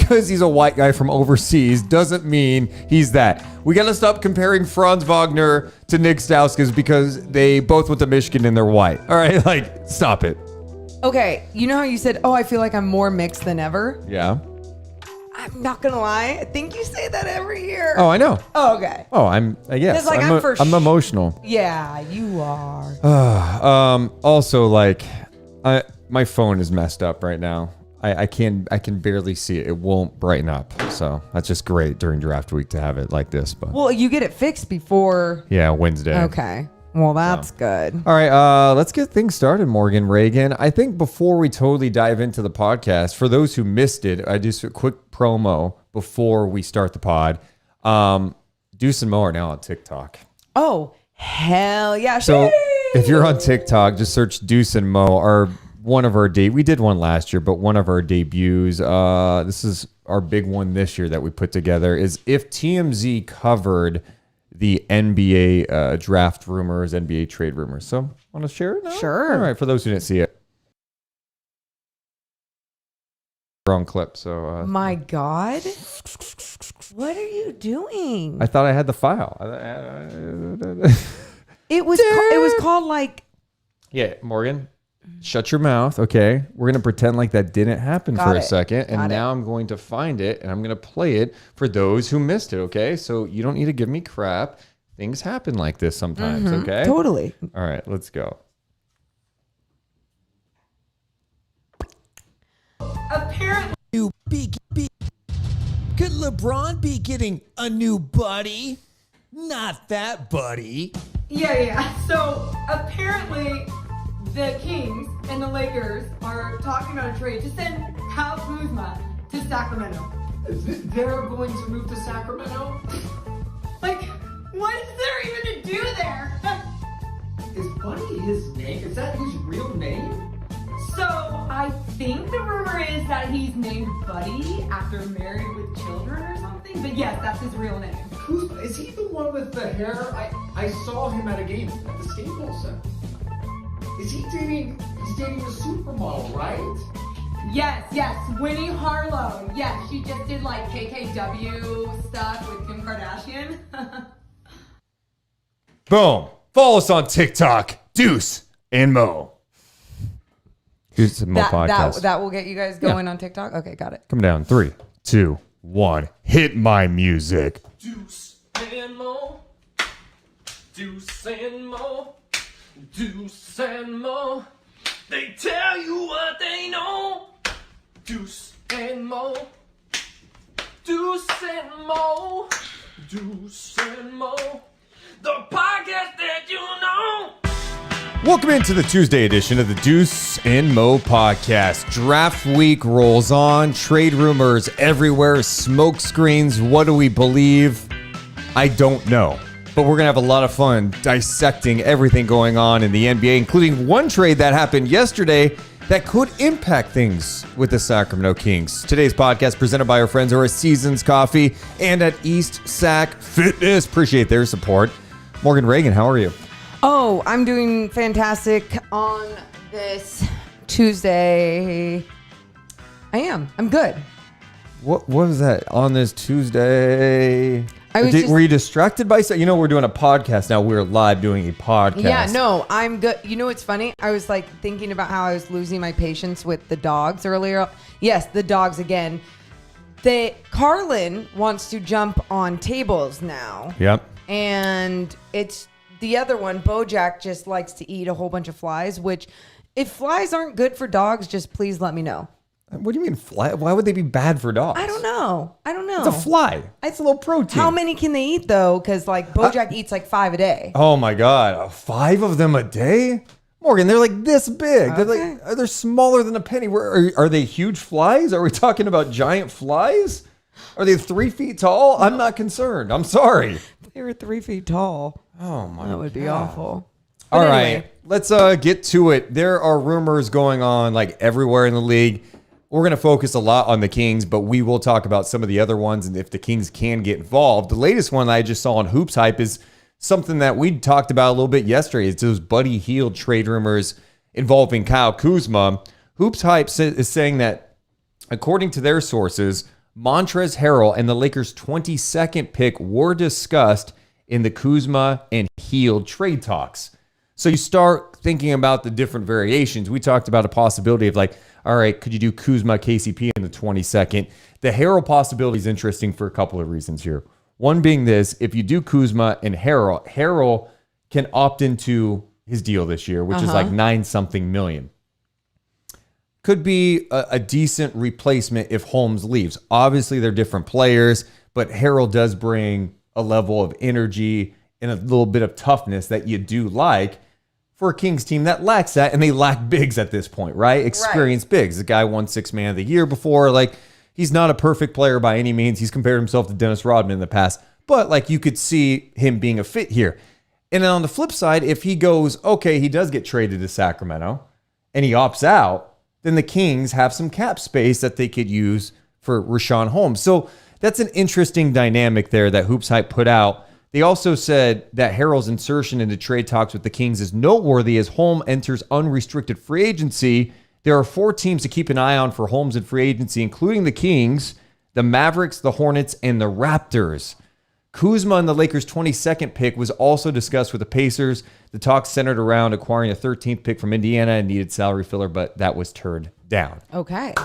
because he's a white guy from overseas doesn't mean he's that. We got to stop comparing Franz Wagner to Nick Stauskas because they both went to Michigan and they're white. All right, like, stop it. Okay, you know how you said, I feel like I'm more mixed than ever? Yeah. I'm not going to lie. I think you say that every year. Oh, I know. Oh, okay. Oh, yes. Like, I'm emotional. Yeah, you are. Also, like, my phone is messed up right now. I can barely see it. It won't brighten up. So that's just great during draft week to have it like this. But Well, you get it fixed before. yeah, Wednesday. Okay. Well, that's good. All right, let's get things started, Morgan Reagan. I think before we totally dive into the podcast, for those who missed it, I just a quick promo before we start the pod. Deuce and Mo are now on TikTok. Oh, hell yeah. So if you're on TikTok, just search Deuce and Mo. We did one last year, but one of our debuts, this is our big one this year that we put together, is if TMZ covered the NBA draft rumors, NBA trade rumors. So, want to share it now? Sure. All right, for those who didn't see it. Wrong clip, so... My God. What are you doing? I thought I had the file. It was called like... Yeah, Morgan, shut your mouth, okay? We're going to pretend like that didn't happen for a second, and now I'm going to find it, and I'm going to play it for those who missed it, okay? So you don't need to give me crap. Things happen like this sometimes, okay? Totally. All right, let's go. Apparently... Could LeBron be getting a new buddy? Not that buddy. Yeah. So apparently the Kings and the Lakers are talking about a trade to send Kyle Kuzma to Sacramento. They're going to move to Sacramento? Like, what is there even to do there? Is Buddy his name? Is that his real name? So I think the rumor is that he's named Buddy after Married with Children or something. But yes, that's his real name. Kuzma, is he the one with the hair? I saw him at a game at the Skateball Center. Is he dating? He's dating a supermodel, right? Yes, Winnie Harlow. Yes, she just did like KKW stuff with Kim Kardashian. Boom. Follow us on TikTok, Deuce and Mo. Deuce and Mo podcast. That will get you guys going on TikTok? Okay, got it. Come down. 3, 2, 1. Hit my music. Deuce and Mo. Deuce and Mo. Deuce and Mo. They tell you what they know. Deuce and Mo. Deuce and Mo. Deuce and Mo. The podcast that you know. Welcome into the Tuesday edition of the Deuce and Mo podcast. Draft week rolls on. Trade rumors everywhere. Smoke screens. What do we believe? I don't know. But we're going to have a lot of fun dissecting everything going on in the NBA, including one trade that happened yesterday that could impact things with the Sacramento Kings. Today's podcast presented by our friends over at Seasons Coffee and at East Sac Fitness. Appreciate their support. Morgan Reagan, how are you? Oh, I'm doing fantastic on this Tuesday. I'm good. What was that on this Tuesday? Were you distracted by something? You know, we're doing a podcast now. We're live doing a podcast. Yeah, no, I'm good. You know what's funny? I was like thinking about how I was losing my patience with the dogs earlier. Yes, the dogs again. Carlin wants to jump on tables now. Yep. And it's the other one, Bojack, just likes to eat a whole bunch of flies, which if flies aren't good for dogs, just please let me know. What do you mean fly? Why would they be bad for dogs? I don't know. It's a fly. It's a little protein. How many can they eat though? Because like Bojack eats like 5 a day. Oh my God. 5 of them a day? Morgan, they're like this big. Okay. They're smaller than a penny. Are they huge flies? Are we talking about giant flies? Are they 3 feet tall? I'm not concerned. I'm sorry. They were 3 feet tall. Oh my God. That would be awful. But all right, let's get to it. There are rumors going on like everywhere in the league. We're going to focus a lot on the Kings, but we will talk about some of the other ones and if the Kings can get involved. The latest one that I just saw on Hoops Hype is something that we talked about a little bit yesterday. It's those Buddy Hield trade rumors involving Kyle Kuzma. Hoops Hype is saying that, according to their sources, Montrezl Harrell and the Lakers' 22nd pick were discussed in the Kuzma and Hield trade talks. So you start thinking about the different variations. We talked about a possibility of like, all right, could you do Kuzma, KCP in the 22nd? The Harrell possibility is interesting for a couple of reasons here. One being this, if you do Kuzma and Harrell can opt into his deal this year, which is like 9-something million. Could be a decent replacement if Holmes leaves. Obviously, they're different players, but Harrell does bring a level of energy and a little bit of toughness that you do like for a Kings team that lacks that, and they lack bigs at this point, right? Experienced bigs. The guy won 6th Man of the Year before. Like, he's not a perfect player by any means. He's compared himself to Dennis Rodman in the past, but like you could see him being a fit here. And then on the flip side, if he goes, okay, he does get traded to Sacramento and he opts out, then the Kings have some cap space that they could use for Richaun Holmes. So that's an interesting dynamic there that Hoops Hype put out. They also said that Harrell's insertion into trade talks with the Kings is noteworthy as Holmes enters unrestricted free agency. There are 4 teams to keep an eye on for Holmes in free agency, including the Kings, the Mavericks, the Hornets, and the Raptors. Kuzma and the Lakers' 22nd pick was also discussed with the Pacers. The talks centered around acquiring a 13th pick from Indiana and needed salary filler, but that was turned down. Okay.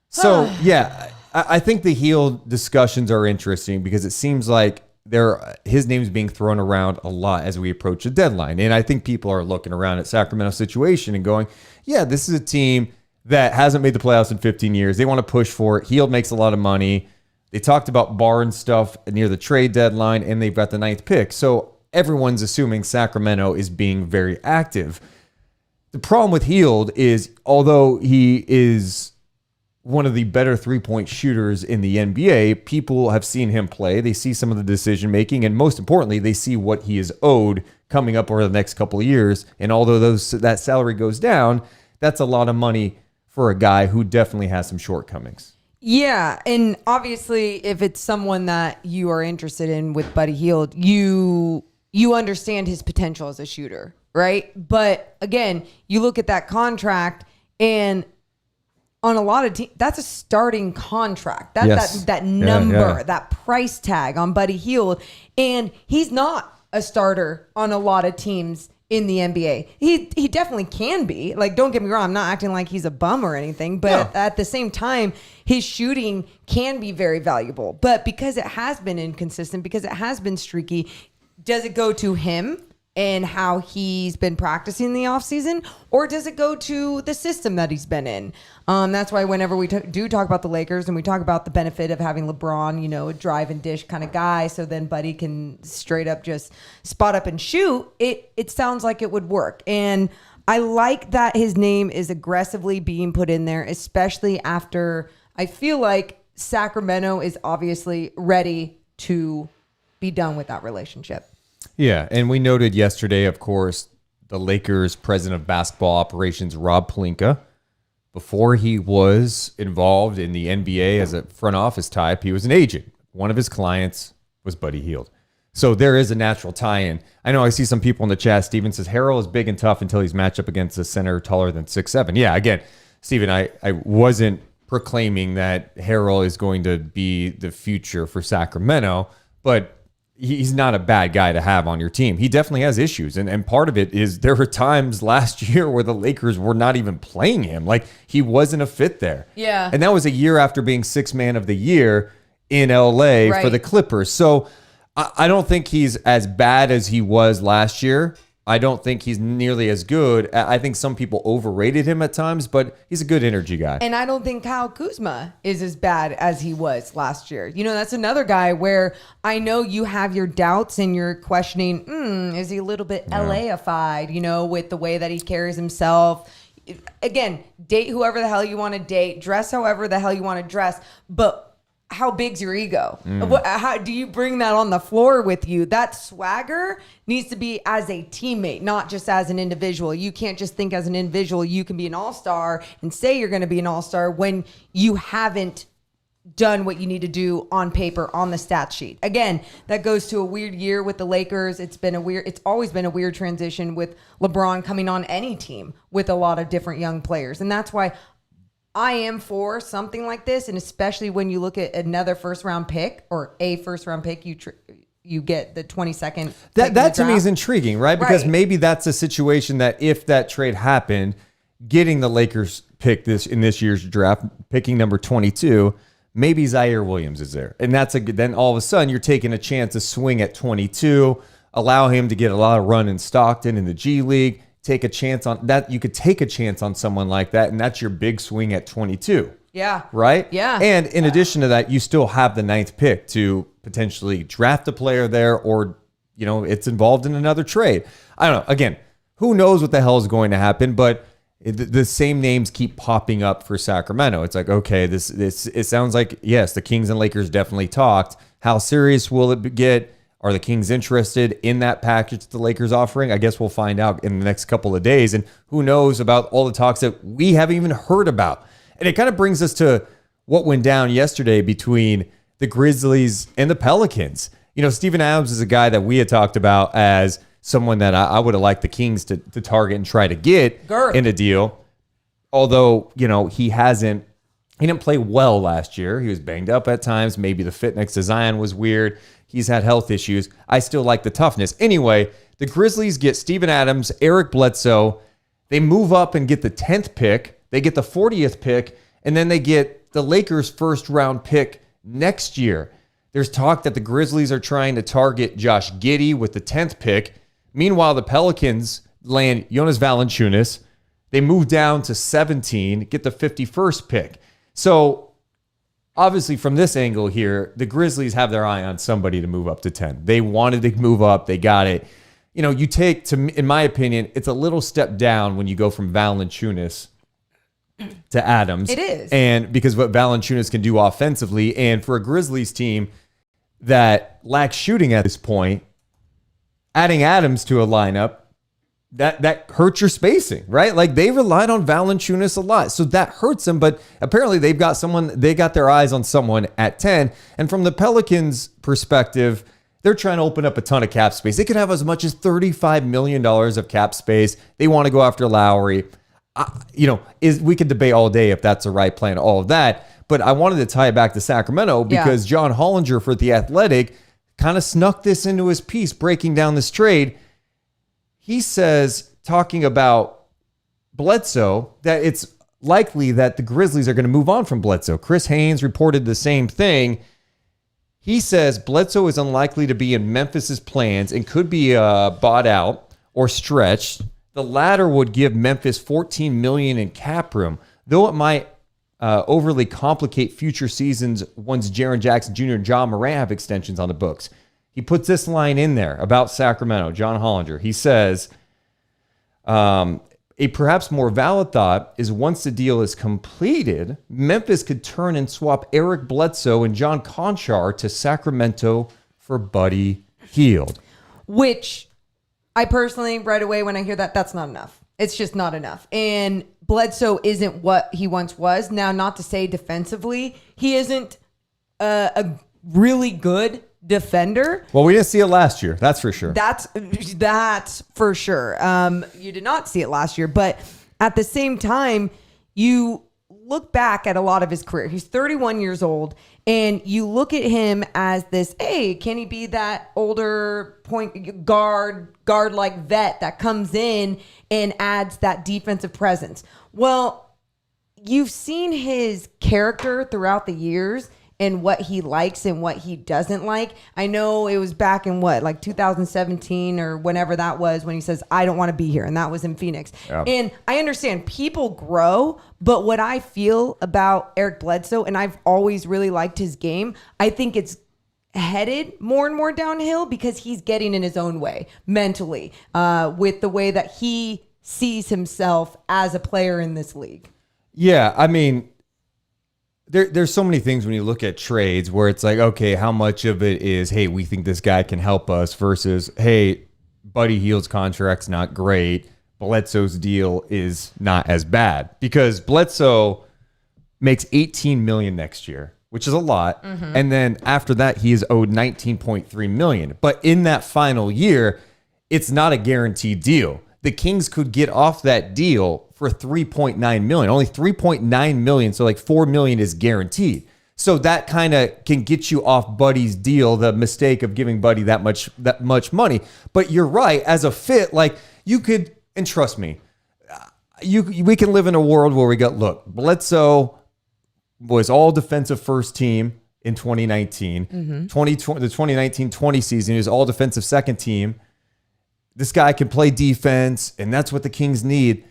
So, yeah, I think the Hield discussions are interesting because it seems like his name is being thrown around a lot as we approach the deadline. And I think people are looking around at Sacramento's situation and going, yeah, this is a team that hasn't made the playoffs in 15 years. They want to push for it. Hield makes a lot of money. They talked about Barnes stuff near the trade deadline, and they've got the 9th pick. So everyone's assuming Sacramento is being very active. The problem with Hield is, although he is one of the better three-point shooters in the NBA, people have seen him play. They see some of the decision-making, and most importantly, they see what he is owed coming up over the next couple of years. And although that salary goes down, that's a lot of money for a guy who definitely has some shortcomings. Yeah, and obviously, if it's someone that you are interested in with Buddy Hield, you understand his potential as a shooter, right? But again, you look at that contract, and on a lot of teams, that's a starting contract. That number, that price tag on Buddy Hield, and he's not a starter on a lot of teams in the NBA. He definitely can be. Like, don't get me wrong, I'm not acting like he's a bum or anything, but at the same time, his shooting can be very valuable. But because it has been inconsistent, because it has been streaky, does it go to him and how he's been practicing in the offseason, or does it go to the system that he's been in? That's why whenever we do talk about the Lakers and we talk about the benefit of having LeBron, a drive and dish kind of guy, so then Buddy can straight up just spot up and shoot, it sounds like it would work. And I like that his name is aggressively being put in there, especially after I feel like Sacramento is obviously ready to be done with that relationship. Yeah, and we noted yesterday, of course, the Lakers president of basketball operations, Rob Pelinka, before he was involved in the NBA as a front office type, he was an agent. One of his clients was Buddy Hield. So there is a natural tie-in. I know I see some people in the chat. Steven says, Harrell is big and tough until he's matched up against a center taller than 6'7". Yeah, again, Steven, I wasn't proclaiming that Harrell is going to be the future for Sacramento, but he's not a bad guy to have on your team. He definitely has issues. And part of it is there were times last year where the Lakers were not even playing him. Like, he wasn't a fit there. Yeah. And that was a year after being 6th Man of the Year in LA for the Clippers. So I don't think he's as bad as he was last year. I don't think he's nearly as good. I think some people overrated him at times, but he's a good energy guy. And I don't think Kyle Kuzma is as bad as he was last year. That's another guy where I know you have your doubts and you're questioning, is he a little bit LA-ified, with the way that he carries himself? Again, date whoever the hell you want to date, dress however the hell you want to dress, but how big's your ego? How do you bring that on the floor with you? That swagger needs to be as a teammate, not just as an individual. You can't just think as an individual you can be an all-star and say you're going to be an all-star when you haven't done what you need to do on paper on the stat sheet. Again, that goes to a weird year with the Lakers. It's always been a weird transition with LeBron coming on any team with a lot of different young players. And that's why I am for something like this, and especially when you look at another first round pick or a first round pick, you get the 22nd. That to me is intriguing, right? Because Right. maybe that's a situation that if that trade happened, getting the Lakers pick in this year's draft, picking number 22, maybe Zaire Williams is there, and then all of a sudden you're taking a chance to swing at 22, allow him to get a lot of run in Stockton in the G League. Take a chance on that. You could take a chance on someone like that, and that's your big swing at 22. Yeah. Right? Yeah. And in addition to that, you still have the 9th pick to potentially draft a player there, or, it's involved in another trade. I don't know. Again, who knows what the hell is going to happen, but the same names keep popping up for Sacramento. It's like, okay, it sounds like, yes, the Kings and Lakers definitely talked. How serious will it get? Are the Kings interested in that package the Lakers offering? I guess we'll find out in the next couple of days. And who knows about all the talks that we haven't even heard about. And it kind of brings us to what went down yesterday between the Grizzlies and the Pelicans. Steven Adams is a guy that we had talked about as someone that I would have liked the Kings to target and try to get in a deal. Although, he didn't play well last year. He was banged up at times. Maybe the fit next to Zion was weird. He's had health issues. I still like the toughness. Anyway, the Grizzlies get Steven Adams, Eric Bledsoe. They move up and get the 10th pick. They get the 40th pick, and then they get the Lakers' first round pick next year. There's talk that the Grizzlies are trying to target Josh Giddey with the 10th pick. Meanwhile, the Pelicans land Jonas Valanciunas. They move down to 17, get the 51st pick. So obviously, from this angle here, the Grizzlies have their eye on somebody to move up to 10. They wanted to move up. They got it. You take, in my opinion, it's a little step down when you go from Valanciunas to Adams. It is. And because what Valanciunas can do offensively, and for a Grizzlies team that lacks shooting at this point, adding Adams to a lineup, that hurts your spacing, right? Like, they relied on Valanciunas a lot. So that hurts them, but apparently they got their eyes on someone at 10. And from the Pelicans' perspective, they're trying to open up a ton of cap space. They could have as much as $35 million of cap space. They want to go after Lowry. We could debate all day if that's the right plan, all of that. But I wanted to tie it back to Sacramento because John Hollinger for The Athletic kind of snuck this into his piece, breaking down this trade. He says, talking about Bledsoe, that it's likely that the Grizzlies are going to move on from Bledsoe. Chris Haynes reported the same thing. He says Bledsoe is unlikely to be in Memphis's plans and could be bought out or stretched. The latter would give Memphis $14 million in cap room, though it might overly complicate future seasons once Jaren Jackson Jr. and John Morant have extensions on the books. He puts this line in there about Sacramento, John Hollinger. He says, a perhaps more valid thought is once the deal is completed, Memphis could turn and swap Eric Bledsoe and John Conchar to Sacramento for Buddy Hield. Which I personally, right away when I hear that, that's not enough. It's just not enough. And Bledsoe isn't what he once was. Now, not to say defensively, he isn't a really good defender. Well, we didn't see it last year. That's for sure. That's for sure. You did not see it last year, but at the same time, you look back at a lot of his career. He's 31 years old, and you look at him as this, hey, can he be that older point guard like vet that comes in and adds that defensive presence? Well, you've seen his character throughout the years and what he likes and what he doesn't like. I know it was back in 2017 or whenever that was, when he says, I don't want to be here. And that was in Phoenix. Yeah. And I understand people grow, but what I feel about Eric Bledsoe, and I've always really liked his game, I think it's headed more and more downhill because he's getting in his own way mentally with the way that he sees himself as a player in this league. Yeah, I mean, There's so many things when you look at trades where it's like, okay, how much of it is, hey, we think this guy can help us versus, hey, Buddy Hield's contract's not great. Bledsoe's deal is not as bad because Bledsoe makes $18 million next year, which is a lot. Mm-hmm. And then after that, he is owed $19.3 million. But in that final year, it's not a guaranteed deal. the Kings could get off that deal for $3.9 million, only $3.9 million. So like $4 million is guaranteed. So that kind of can get you off Buddy's deal, the mistake of giving Buddy that much money. But you're right, as a fit, like you could, and trust me, we can live in a world where we go, look, Bledsoe was all defensive first team in 2019. The 2019-20 season, he was all defensive second team. This guy can play defense, and that's what the Kings need.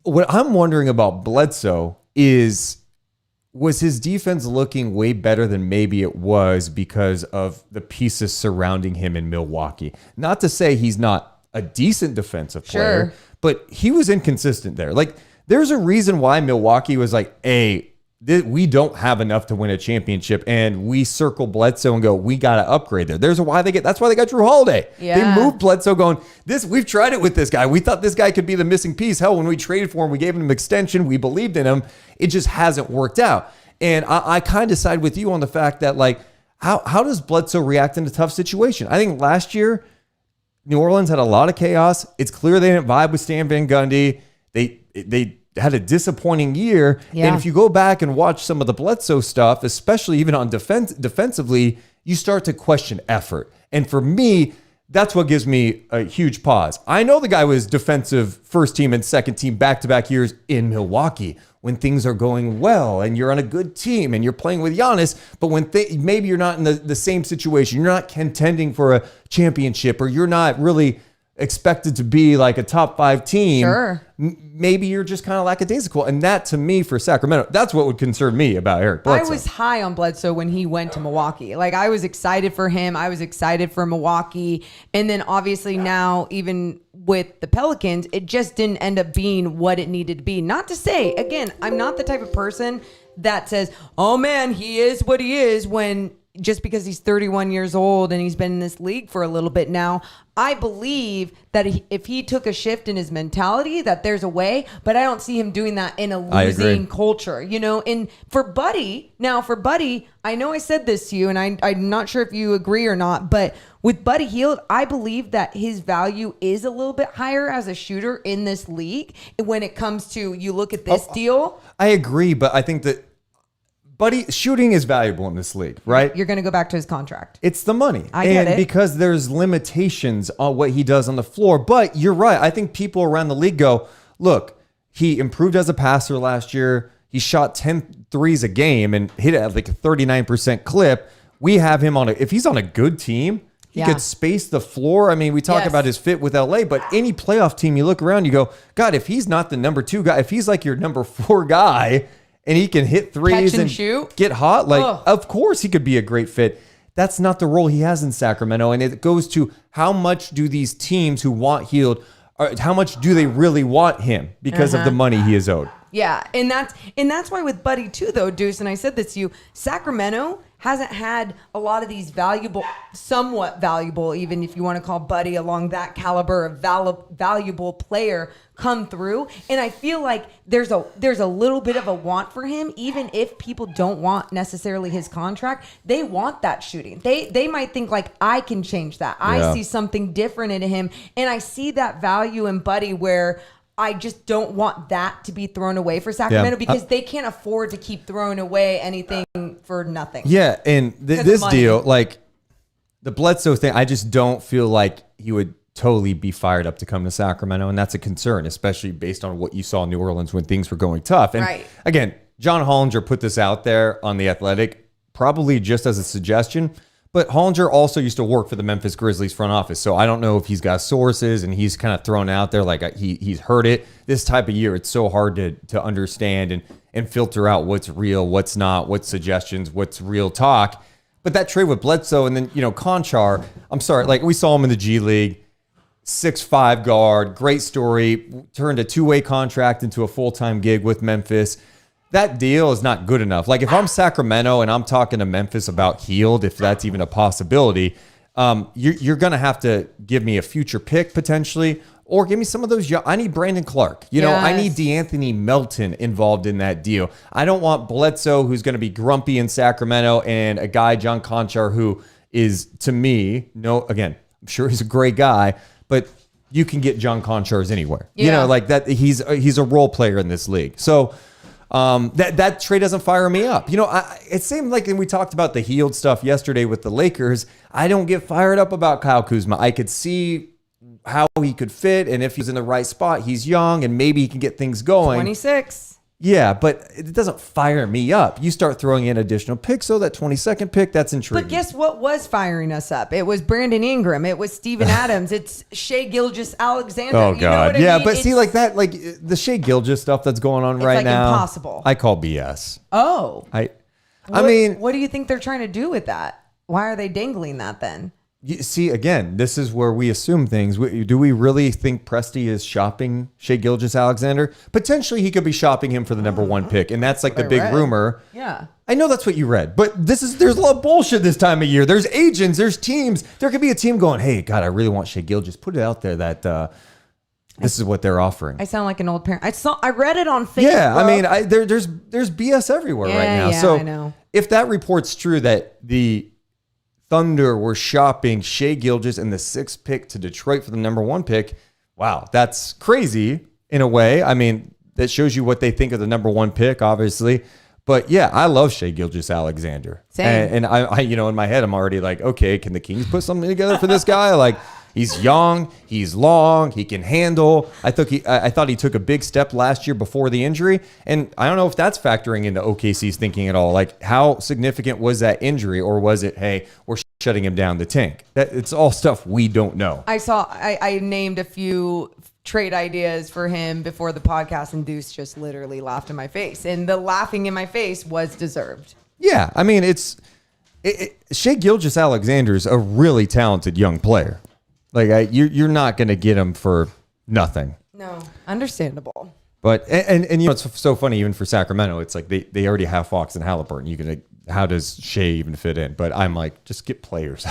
What I'm wondering about Bledsoe was his defense looking way better than maybe it was because of the pieces surrounding him in Milwaukee? Not to say he's not a decent defensive player, but he was inconsistent there. Like, there's a reason why Milwaukee was like, hey, we don't have enough to win a championship, and we circle Bledsoe and go, we got to upgrade there. That's why they got Drew Holiday. Yeah. They moved Bledsoe going, we've tried it with this guy. We thought this guy could be the missing piece. Hell, when we traded for him, we gave him an extension. We believed in him. It just hasn't worked out. And I kind of side with you on the fact that, like, how does Bledsoe react in a tough situation? I think last year, New Orleans had a lot of chaos. It's clear they didn't vibe with Stan Van Gundy. They had a disappointing year. Yeah. And if you go back and watch some of the Bledsoe stuff, especially even on defensively, you start to question effort. And for me, that's what gives me a huge pause. I know the guy was defensive first team and second team back-to-back years in Milwaukee when things are going well and you're on a good team and you're playing with Giannis, but when maybe you're not in the same situation, you're not contending for a championship, or you're not really expected to be like a top 5 team. Sure. Maybe you're just kind of lackadaisical. And that, to me, for Sacramento, that's what would concern me about Eric Bledsoe. I was high on Bledsoe when he went to Milwaukee. Like, I was excited for him. I was excited for Milwaukee. And then obviously now, even with the Pelicans, it just didn't end up being what it needed to be. Not to say, again, I'm not the type of person that says, oh man, he is what he is, when just because he's 31 years old and he's been in this league for a little bit now. I believe that if he took a shift in his mentality, that there's a way, but I don't see him doing that in a losing culture, you know. And for Buddy, I know I said this to you, and I'm not sure if you agree or not, but with Buddy Hield, I believe that his value is a little bit higher as a shooter in this league when it comes to, you look at this deal. I agree, but I think that Buddy, shooting is valuable in this league, right? You're going to go back to his contract. It's the money. I get it. Because there's limitations on what he does on the floor. But you're right. I think people around the league go, look, he improved as a passer last year. He shot 10 threes a game and hit it at like a 39% clip. We have him if he's on a good team, he could space the floor. I mean, we talk about his fit with LA, but any playoff team you look around, you go, God, if he's not the number 2 guy, if he's like your number 4 guy, and he can hit threes and shoot, get hot, like, of course he could be a great fit. That's not the role he has in Sacramento. And it goes to how much do these teams who want Hield, how much do they really want him because of the money he is owed? Yeah, and that's why with Buddy too, though, Deuce, and I said this to you, Sacramento hasn't had a lot of these somewhat valuable, even if you want to call Buddy along that caliber of valuable player, come through. And I feel like there's a little bit of a want for him, even if people don't want necessarily his contract. They want that shooting. They might think like, I can change that. I see something different in him, and I see that value in Buddy where I just don't want that to be thrown away for Sacramento because they can't afford to keep throwing away anything for nothing. Yeah, and this deal, like the Bledsoe thing, I just don't feel like he would totally be fired up to come to Sacramento, and that's a concern, especially based on what you saw in New Orleans when things were going tough. And again, John Hollinger put this out there on The Athletic, probably just as a suggestion. But Hollinger also used to work for the Memphis Grizzlies front office, so I don't know if he's got sources and he's kind of thrown out there like he's heard it. This type of year, it's so hard to understand and filter out what's real, what's not, what's suggestions, what's real talk. But that trade with Bledsoe and then, Conchar, I'm sorry, like we saw him in the G League, 6'5" guard, great story, turned a 2-way contract into a full-time gig with Memphis. That deal is not good enough. Like if I'm Sacramento and I'm talking to Memphis about Hield, if that's even a possibility, you're going to have to give me a future pick potentially, or give me some of those. I need Brandon Clark. I need DeAnthony Melton involved in that deal. I don't want Bledsoe, who's going to be grumpy in Sacramento, and a guy, John Conchar, who is, to me, again, I'm sure he's a great guy, but you can get John Conchars anywhere. You Yeah. know, like that. He's a role player in this league. So that trade doesn't fire me up. You know, it seemed like when we talked about the Healed stuff yesterday with the Lakers, I don't get fired up about Kyle Kuzma. I could see how he could fit, and if he's in the right spot, he's young, and maybe he can get things going. 26. Yeah, but it doesn't fire me up. You start throwing in additional picks, so that 22nd pick, that's intriguing. But guess what was firing us up? It was Brandon Ingram. It was Steven Adams. It's Shea Gilgeous-Alexander. Oh, You know God. what I Yeah, mean? but see, It's- like that, like the Shea Gilgeous stuff that's going on right like now. impossible. I call BS. Oh. I What- mean, what do you think they're trying to do with that? Why are they dangling that then? you see, again, this is where we assume things. Do we really think Presti is shopping Shea Gilgeous-Alexander? Potentially, he could be shopping him for the number 1 pick, and that's like the I big read. rumor. Yeah. I know that's what you read, but there's a lot of bullshit this time of year. There's agents, there's teams. There could be a team going, hey, God, I really want Shea Gilgeous. Put it out there that this is what they're offering. I sound like an old parent. I read it on Facebook. Yeah, I mean, there's BS everywhere right now. Yeah, So I know. if that report's true that the Thunder were shopping Shea Gilgeous and the 6th pick to Detroit for the number 1 pick, wow, that's crazy in a way. I mean, that shows you what they think of the number 1 pick, obviously. But yeah, I love Shea Gilgeous-Alexander. Same. And I, you know, in my head, I'm already like, okay, can the Kings put something together for this guy? Like, he's young, he's long, he can handle. I thought he took a big step last year before the injury, and I don't know if that's factoring into OKC's thinking at all. Like, how significant was that injury, or was it, hey, we're shutting him down the tank? It's all stuff we don't know. I named a few trade ideas for him before the podcast, and Deuce just literally laughed in my face. And the laughing in my face was deserved. Yeah, I mean, Shea Gilgeous-Alexander's a really talented young player. Like, you're not going to get him for nothing. No, understandable. But and you know, it's so funny, even for Sacramento, it's like they already have Fox and Halliburton. How does Shea even fit in? But I'm like, just get players.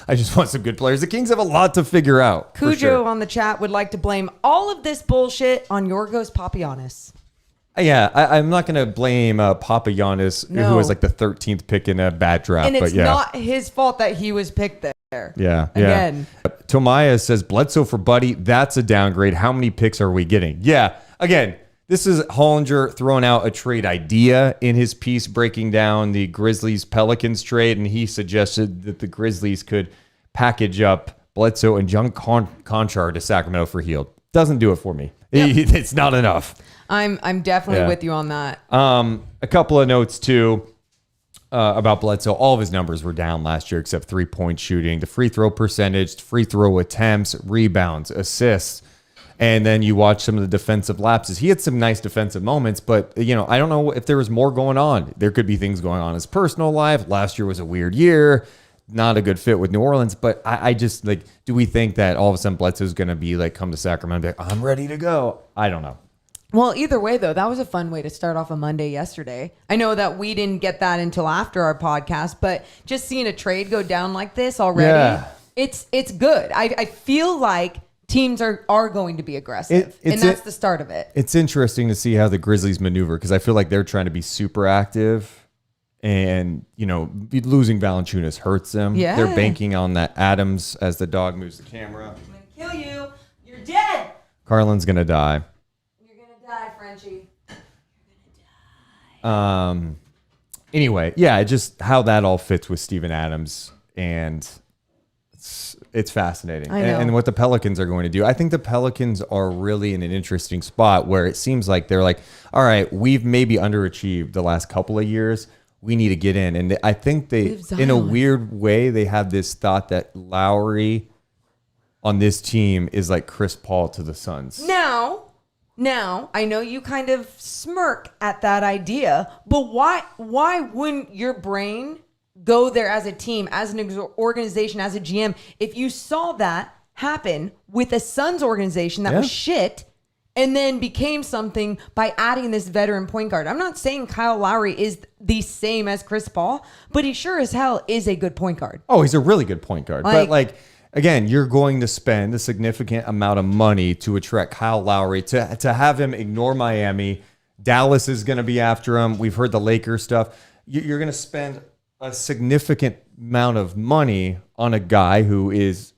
I just want some good players. The Kings have a lot to figure out. for Cujo sure. on the chat would like to blame all of this bullshit on Yorgos Papagiannis. Yeah, I'm not going to blame Papagiannis, No. who was like the 13th pick in a bad draft. And it's but yeah. not his fault that he was picked there. Yeah. Again. Tomaya says Bledsoe for Buddy. That's a downgrade. How many picks are we getting? Yeah. Again, this is Hollinger throwing out a trade idea in his piece, breaking down the Grizzlies Pelicans trade, and he suggested that the Grizzlies could package up Bledsoe and John Conchar to Sacramento for Healed. Doesn't do it for me. It's not enough. I'm definitely Yeah. with you on that. A couple of notes too. About Bledsoe, all of his numbers were down last year except 3-point shooting, the free throw percentage, free throw attempts, rebounds, assists, and then you watch some of the defensive lapses. He had some nice defensive moments, but you know, I don't know if there was more going on. There could be things going on in his personal life. Last year was a weird year, not a good fit with New Orleans. But I just like, do we think that all of a sudden Bledsoe's going to be like, come to Sacramento, and be like, I'm ready to go? I don't know. Well, either way, though, that was a fun way to start off a Monday yesterday. I know that we didn't get that until after our podcast, but just seeing a trade go down like this already, Yeah. it's good. I feel like teams are going to be aggressive, and that's the start of it. It's interesting to see how the Grizzlies maneuver, because I feel like they're trying to be super active, and you know, losing Valanciunas hurts them. Yeah. They're banking on that Adams as the dog moves the camera. I'm gonna kill you. You're dead. Carlin's gonna die. You're gonna die, Frenchie. Anyway, yeah, just how that all fits with Steven Adams, and it's fascinating. I know. And what the Pelicans are going to do. I think the Pelicans are really in an interesting spot where it seems like they're like, all right, we've maybe underachieved the last couple of years. We need to get in. And I think they, in a weird way, they have this thought that Lowry on this team is like Chris Paul to the Suns. Now, I know you kind of smirk at that idea, but why wouldn't your brain go there as a team, as an organization, as a GM, if you saw that happen with a Suns organization that was shit and then became something by adding this veteran point guard? I'm not saying Kyle Lowry is the same as Chris Paul, but he sure as hell is a good point guard. Oh, he's a really good point guard. But like, again, you're going to spend a significant amount of money to attract Kyle Lowry, to have him ignore Miami. Dallas is going to be after him. We've heard the Lakers stuff. You're going to spend a significant amount of money on a guy who is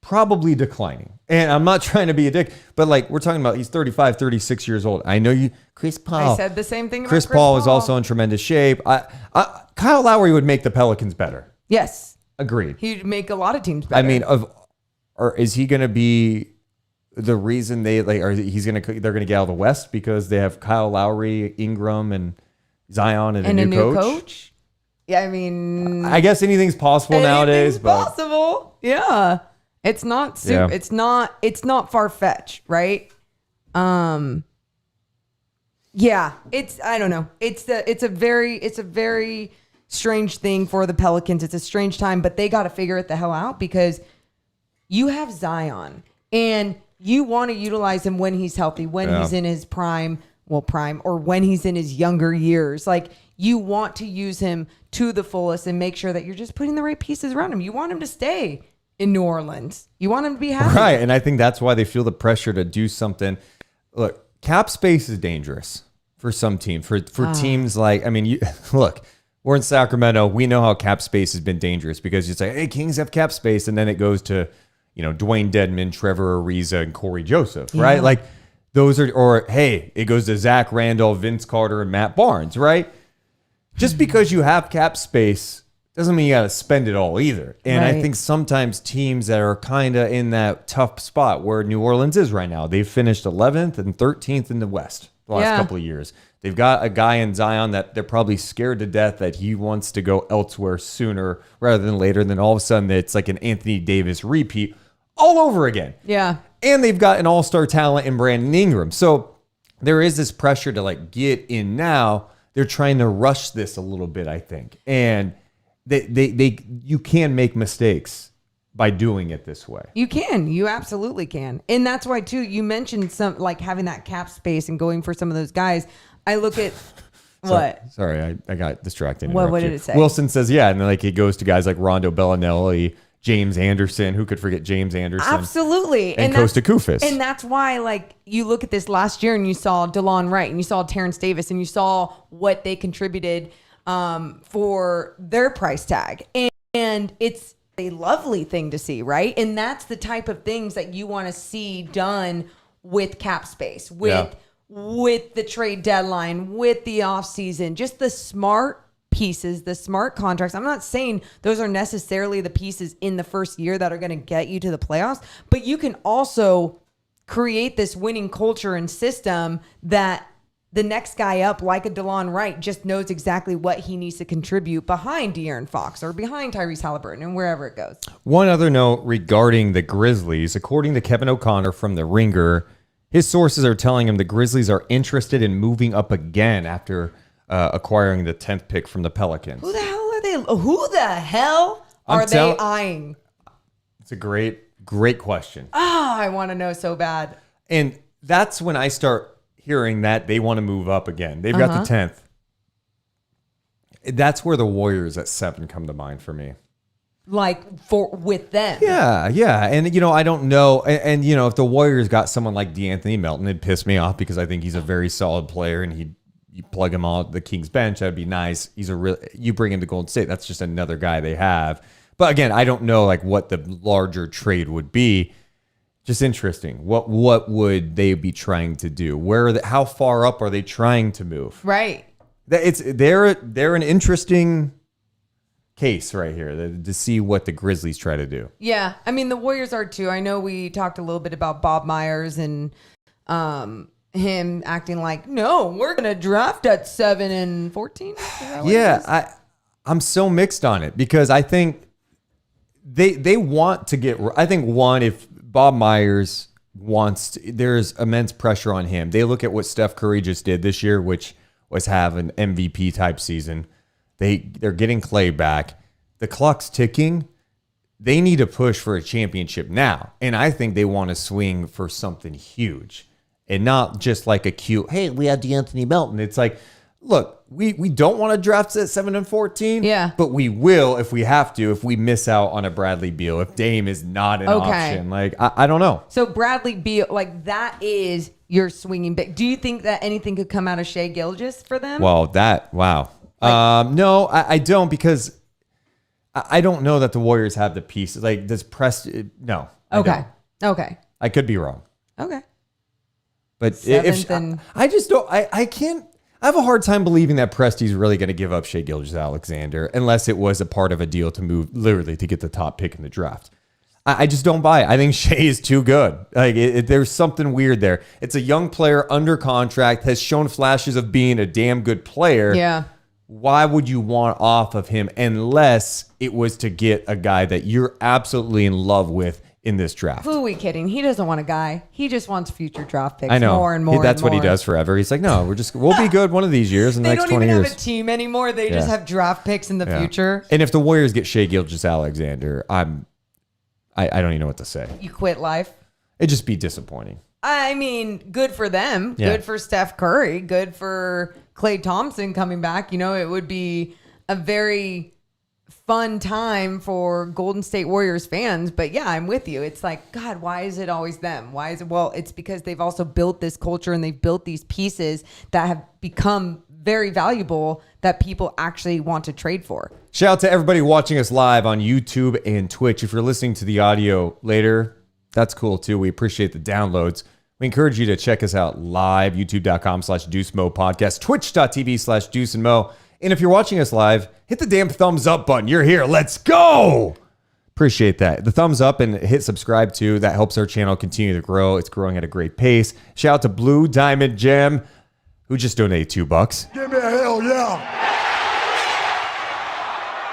probably declining. And I'm not trying to be a dick, but like we're talking about, he's 35, 36 years old. I know you, Chris Paul. I said the same thing about Chris Paul is also in tremendous shape. Kyle Lowry would make the Pelicans better. Yes. Agreed. He'd make a lot of teams better. I mean, or is he going to be the reason they're going to get out of the West because they have Kyle Lowry, Ingram, and Zion and a new coach? Yeah, I mean, I guess anything's possible nowadays, but possible. Yeah. It's not it's not far-fetched, right? Yeah, I don't know. It's a very strange thing for the Pelicans. It's a strange time, but they got to figure it the hell out because you have Zion and you want to utilize him when he's healthy, when he's in his prime, or when he's in his younger years. Like, you want to use him to the fullest and make sure that you're just putting the right pieces around him. You want him to stay in New Orleans. You want him to be happy. Right, and I think that's why they feel the pressure to do something. Look, cap space is dangerous for some teams. For teams like, I mean, look, we're in Sacramento. We know how cap space has been dangerous because it's like, hey, Kings have cap space, and then it goes to, Dwayne Dedmon, Trevor Ariza, and Corey Joseph, right? Like, those are, or hey, it goes to Zach Randolph, Vince Carter, and Matt Barnes, right? Just because you have cap space doesn't mean you got to spend it all either. And I think sometimes teams that are kind of in that tough spot where New Orleans is right now, they've finished 11th and 13th in the West the last couple of years. They've got a guy in Zion that they're probably scared to death that he wants to go elsewhere sooner rather than later. And then all of a sudden it's like an Anthony Davis repeat all over again. Yeah. And they've got an all-star talent in Brandon Ingram. So there is this pressure to like get in now. They're trying to rush this a little bit, I think. And you can make mistakes by doing it this way. You absolutely can. And that's why too, you mentioned some like having that cap space and going for some of those guys. I look at what? Sorry, I got distracted. What did it say? Wilson says, yeah, and then like it goes to guys like Rondo Bellinelli, James Anderson. Who could forget James Anderson? Absolutely. And Costa Koufis. And that's why, like, you look at this last year and you saw DeLon Wright and you saw Terrence Davis and you saw what they contributed for their price tag. And it's a lovely thing to see, right? And that's the type of things that you want to see done with cap space, with the trade deadline, with the offseason, just the smart pieces, the smart contracts. I'm not saying those are necessarily the pieces in the first year that are going to get you to the playoffs, but you can also create this winning culture and system that the next guy up, like a DeLon Wright, just knows exactly what he needs to contribute behind De'Aaron Fox or behind Tyrese Halliburton and wherever it goes. One other note regarding the Grizzlies, according to Kevin O'Connor from The Ringer, his sources are telling him the Grizzlies are interested in moving up again after acquiring the 10th pick from the Pelicans. Who the hell are they? Who the hell are they eyeing? It's a great question. I want to know so bad. And that's when I start hearing that they want to move up again. They've got the 10th. That's where the Warriors at 7 come to mind for me. Like with them. Yeah. And, I don't know. And, if the Warriors got someone like DeAnthony Melton, it'd piss me off because I think he's a very solid player and you plug him on the Kings bench. That'd be nice. You bring him to Golden State. That's just another guy they have. But again, I don't know like what the larger trade would be. Just interesting. What would they be trying to do? How far up are they trying to move? Right. They're an interesting case right here to see what the Grizzlies try to do. Yeah, I mean the Warriors are too. I know we talked a little bit about Bob Myers and him acting like, no, we're gonna draft at 7 and 14. Yeah, I'm so mixed on it because I think they want to get. I think if Bob Myers there's immense pressure on him. They look at what Steph Curry just did this year, which was have an MVP type season. They're getting Clay back. The clock's ticking. They need to push for a championship now. And I think they want to swing for something huge and not just like a cute, hey, we had DeAnthony Melton. It's like, look, we don't want to draft at 7 and 14. Yeah. But we will if we have to, if we miss out on a Bradley Beal, if Dame is not an option. Like, I don't know. So Bradley Beal, like that is your swinging big. Do you think that anything could come out of Shai Gilgeous for them? Well, wow. No, I don't because I don't know that the Warriors have the pieces. Like, does Preston? No, Okay. Okay. I could be wrong. Okay. But Seventh and- I just don't, I can't, I have a hard time believing that Presti's really going to give up Shea Gilgeous-Alexander unless it was a part of a deal to move literally to get the top pick in the draft. I just don't buy it. I think Shea is too good. Like there's something weird there. It's a young player under contract, has shown flashes of being a damn good player. Yeah. Why would you want off of him unless it was to get a guy that you're absolutely in love with in this draft? Who are we kidding? He doesn't want a guy. He just wants future draft picks. I know. More and more. That's and what he more. does forever. He's like, no, we'll be good one of these years in the They next don't 20 even years. have a team anymore. They just Yeah. have draft picks in the Yeah. future. And if the Warriors get Shea Gilgeous-Alexander, I don't even know what to say. You quit life. It'd just be disappointing. I mean, good for them. Yeah. Good for Steph Curry. Good for Klay Thompson coming back. You know, it would be a very fun time for Golden State Warriors fans. But yeah, I'm with you. It's like, God, why is it always them? Why is it? Well, it's because they've also built this culture and they've built these pieces that have become very valuable that people actually want to trade for. Shout out to everybody watching us live on YouTube and Twitch. If you're listening to the audio later, that's cool too. We appreciate the downloads. We encourage you to check us out live, youtube.com/DeuceMo podcast, twitch.tv/Deuce and Mo. And if you're watching us live, hit the damn thumbs up button. You're here. Let's go. Appreciate that. The thumbs up and hit subscribe too. That helps our channel continue to grow. It's growing at a great pace. Shout out to Blue Diamond Gem, who just donated $2. Give me a hell yeah.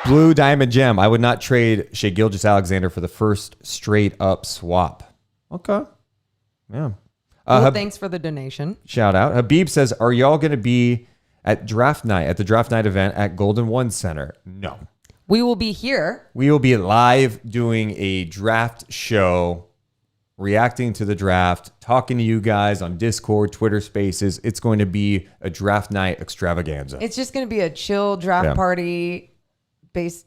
Blue Diamond Gem. I would not trade Shea Gilgeous-Alexander for the first straight up swap. Okay. Yeah. Well, thanks for the donation. Shout out. Habib says, are y'all going to be at draft night, at the draft night event at Golden One Center? No. We will be here. We will be live doing a draft show, reacting to the draft, talking to you guys on Discord, Twitter Spaces. It's going to be a draft night extravaganza. It's just going to be a chill draft Yeah. party based,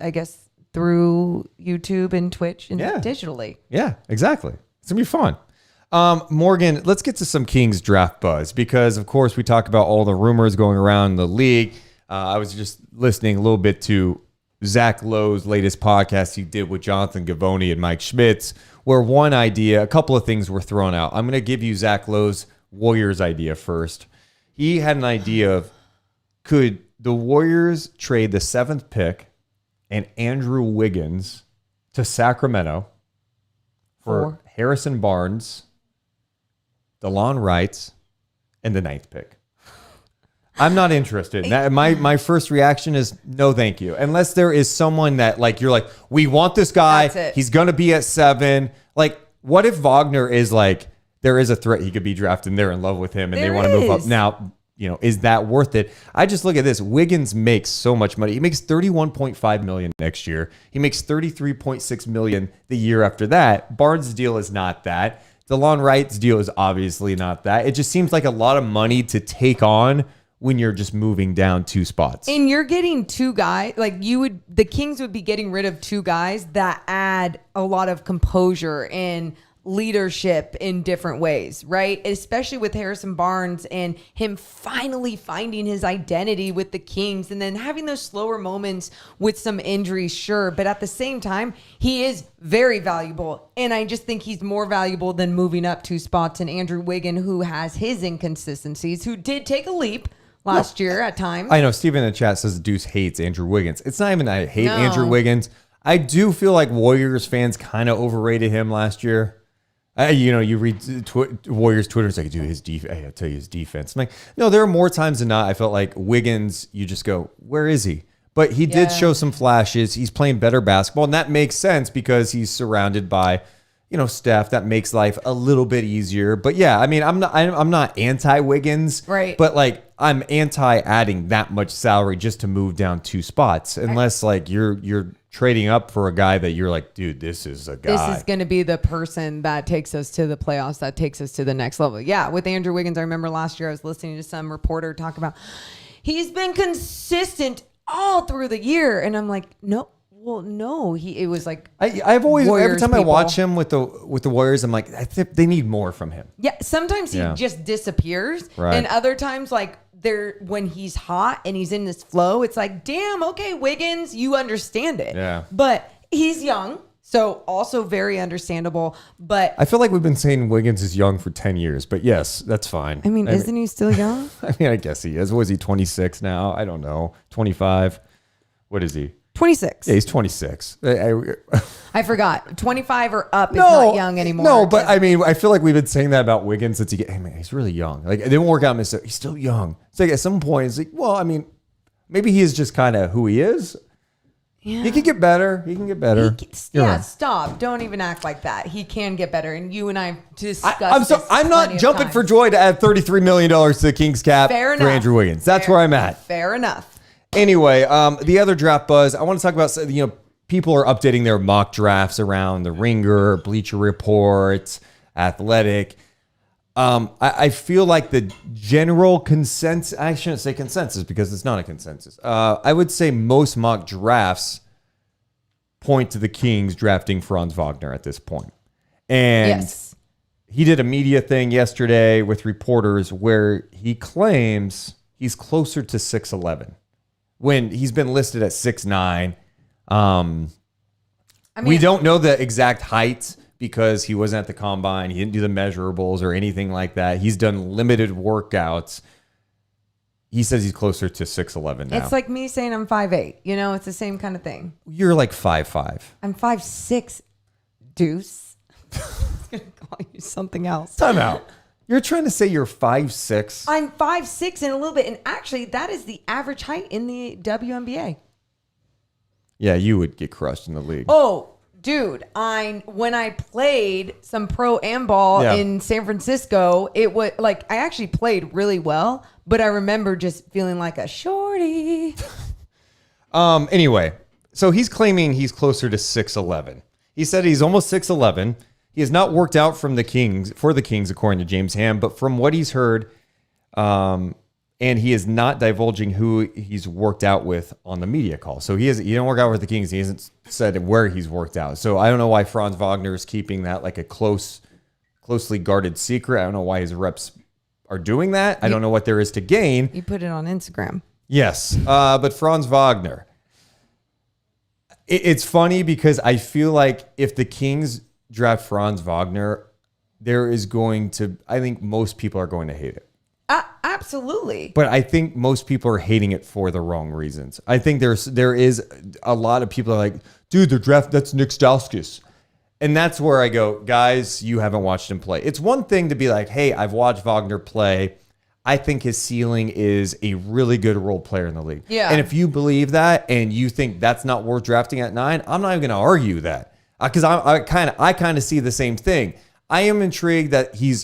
I guess, through YouTube and Twitch and Yeah. digitally. Yeah, exactly. It's going to be fun. Morgan, let's get to some Kings draft buzz because, of course, we talk about all the rumors going around the league. I was just listening a little bit to Zach Lowe's latest podcast he did with Jonathan Gavoni and Mike Schmitz, where a couple of things were thrown out. I'm going to give you Zach Lowe's Warriors idea first. He had an idea of, could the Warriors trade the 7th pick and Andrew Wiggins to Sacramento for Harrison Barnes, DeLon Wright, and the 9th pick? I'm not interested. My first reaction is no, thank you. Unless there is someone that like you're like, we want this guy. That's it. He's gonna be at 7. Like, what if Wagner is like, there is a threat he could be drafted and they're in love with him and they There want to move up is. now? You know, is that worth it? I just look at this. Wiggins makes so much money. He makes $31.5 million next year. He makes $33.6 million the year after that. Barnes' deal is not that. DeLon Wright's deal is obviously not that. It just seems like a lot of money to take on when you're just moving down 2 spots. And you're getting 2 guys, like the Kings would be getting rid of 2 guys that add a lot of composure and leadership in different ways, right? Especially with Harrison Barnes and him finally finding his identity with the Kings and then having those slower moments with some injuries, sure. But at the same time, he is very valuable. And I just think he's more valuable than moving up 2 spots. And Andrew Wiggins, who has his inconsistencies, who did take a leap last year at times. I know Steven in the chat says Deuce hates Andrew Wiggins. It's not even that I hate No. Andrew Wiggins. I do feel like Warriors fans kind of overrated him last year. You read Warriors Twitter, it's like, dude, his defense. I'll tell you his defense. I'm like, no, there are more times than not. I felt like Wiggins, you just go, where is he? But he did show some flashes. He's playing better basketball, and that makes sense because he's surrounded by, Steph. That makes life a little bit easier. But yeah, I mean, I'm not anti Wiggins, Right. But like, I'm anti adding that much salary just to move down 2 spots, unless like you're trading up for a guy that you're like, dude, this is a guy. This is going to be the person that takes us to the playoffs, that takes us to the next level. Yeah, with Andrew Wiggins, I remember last year I was listening to some reporter talk about he's been consistent all through the year. And I'm like, no. Well, no, it was like I've always every Warriors time I people. watch him with the Warriors, I'm like, I think they need more from him. Yeah, sometimes he Yeah. just disappears, Right. and other times, like when he's hot and he's in this flow, it's like, damn, okay, Wiggins, you understand it. Yeah. But he's young, So also very understandable. But I feel like we've been saying Wiggins is young for 10 years, but yes, that's fine. I mean, isn't he still young? I guess he is. Was he 26 now? I don't know. 25? What is he? 26. Yeah, he's 26. I forgot. 25 or up is not young anymore. No, but I mean, I feel like we've been saying that about Wiggins since hey man, he's really young. Like it didn't work out in Minnesota. He's still young. It's like at some point, it's like, well, I mean, maybe he is just kind of who he is. Yeah. He can get better. He can get better. Yeah, stop. Don't even act like that. He can get better. And you and I discussed I'm not jumping for joy to add $33 million to the Kings cap Fair for enough. Andrew Wiggins. That's where I'm at. Fair enough. Anyway, the other draft buzz, I want to talk about, people are updating their mock drafts around the Ringer, Bleacher Report, Athletic. I feel like the general consensus, I shouldn't say consensus because it's not a consensus. I would say most mock drafts point to the Kings drafting Franz Wagner at this point. And Yes. he did a media thing yesterday with reporters where he claims he's closer to 6'11", when he's been listed at 6'9". We don't know the exact height because he wasn't at the combine. He didn't do the measurables or anything like that. He's done limited workouts. He says he's closer to 6'11" now. It's like me saying I'm 5'8". You know, it's the same kind of thing. You're like 5'5". I'm 5'6", Deuce. I was going to call you something else. Time out. You're trying to say you're 5'6"? I'm 5'6" and a little bit. And actually, that is the average height in the WNBA. Yeah, you would get crushed in the league. Oh, dude, when I played some pro am ball in San Francisco, it was like I actually played really well, but I remember just feeling like a shorty. Anyway, so he's claiming he's closer to 6'11". He said he's almost 6'11". He has not worked out for the Kings, according to James Ham, but from what he's heard, and he is not divulging who he's worked out with on the media call. So he didn't work out with the Kings. He hasn't said where he's worked out. So I don't know why Franz Wagner is keeping that like a closely guarded secret. I don't know why his reps are doing that. I don't know what there is to gain. You put it on Instagram. Yes, but Franz Wagner. It's funny because I feel like if the Kings draft Franz Wagner, I think most people are going to hate it. Absolutely. But I think most people are hating it for the wrong reasons. I think there is a lot of people are like, dude, that's Nick Stauskas. And that's where I go, guys, you haven't watched him play. It's one thing to be like, hey, I've watched Wagner play. I think his ceiling is a really good role player in the league. Yeah. And if you believe that and you think that's not worth drafting at 9, I'm not even going to argue that. Because I kind of see the same thing. I am intrigued that he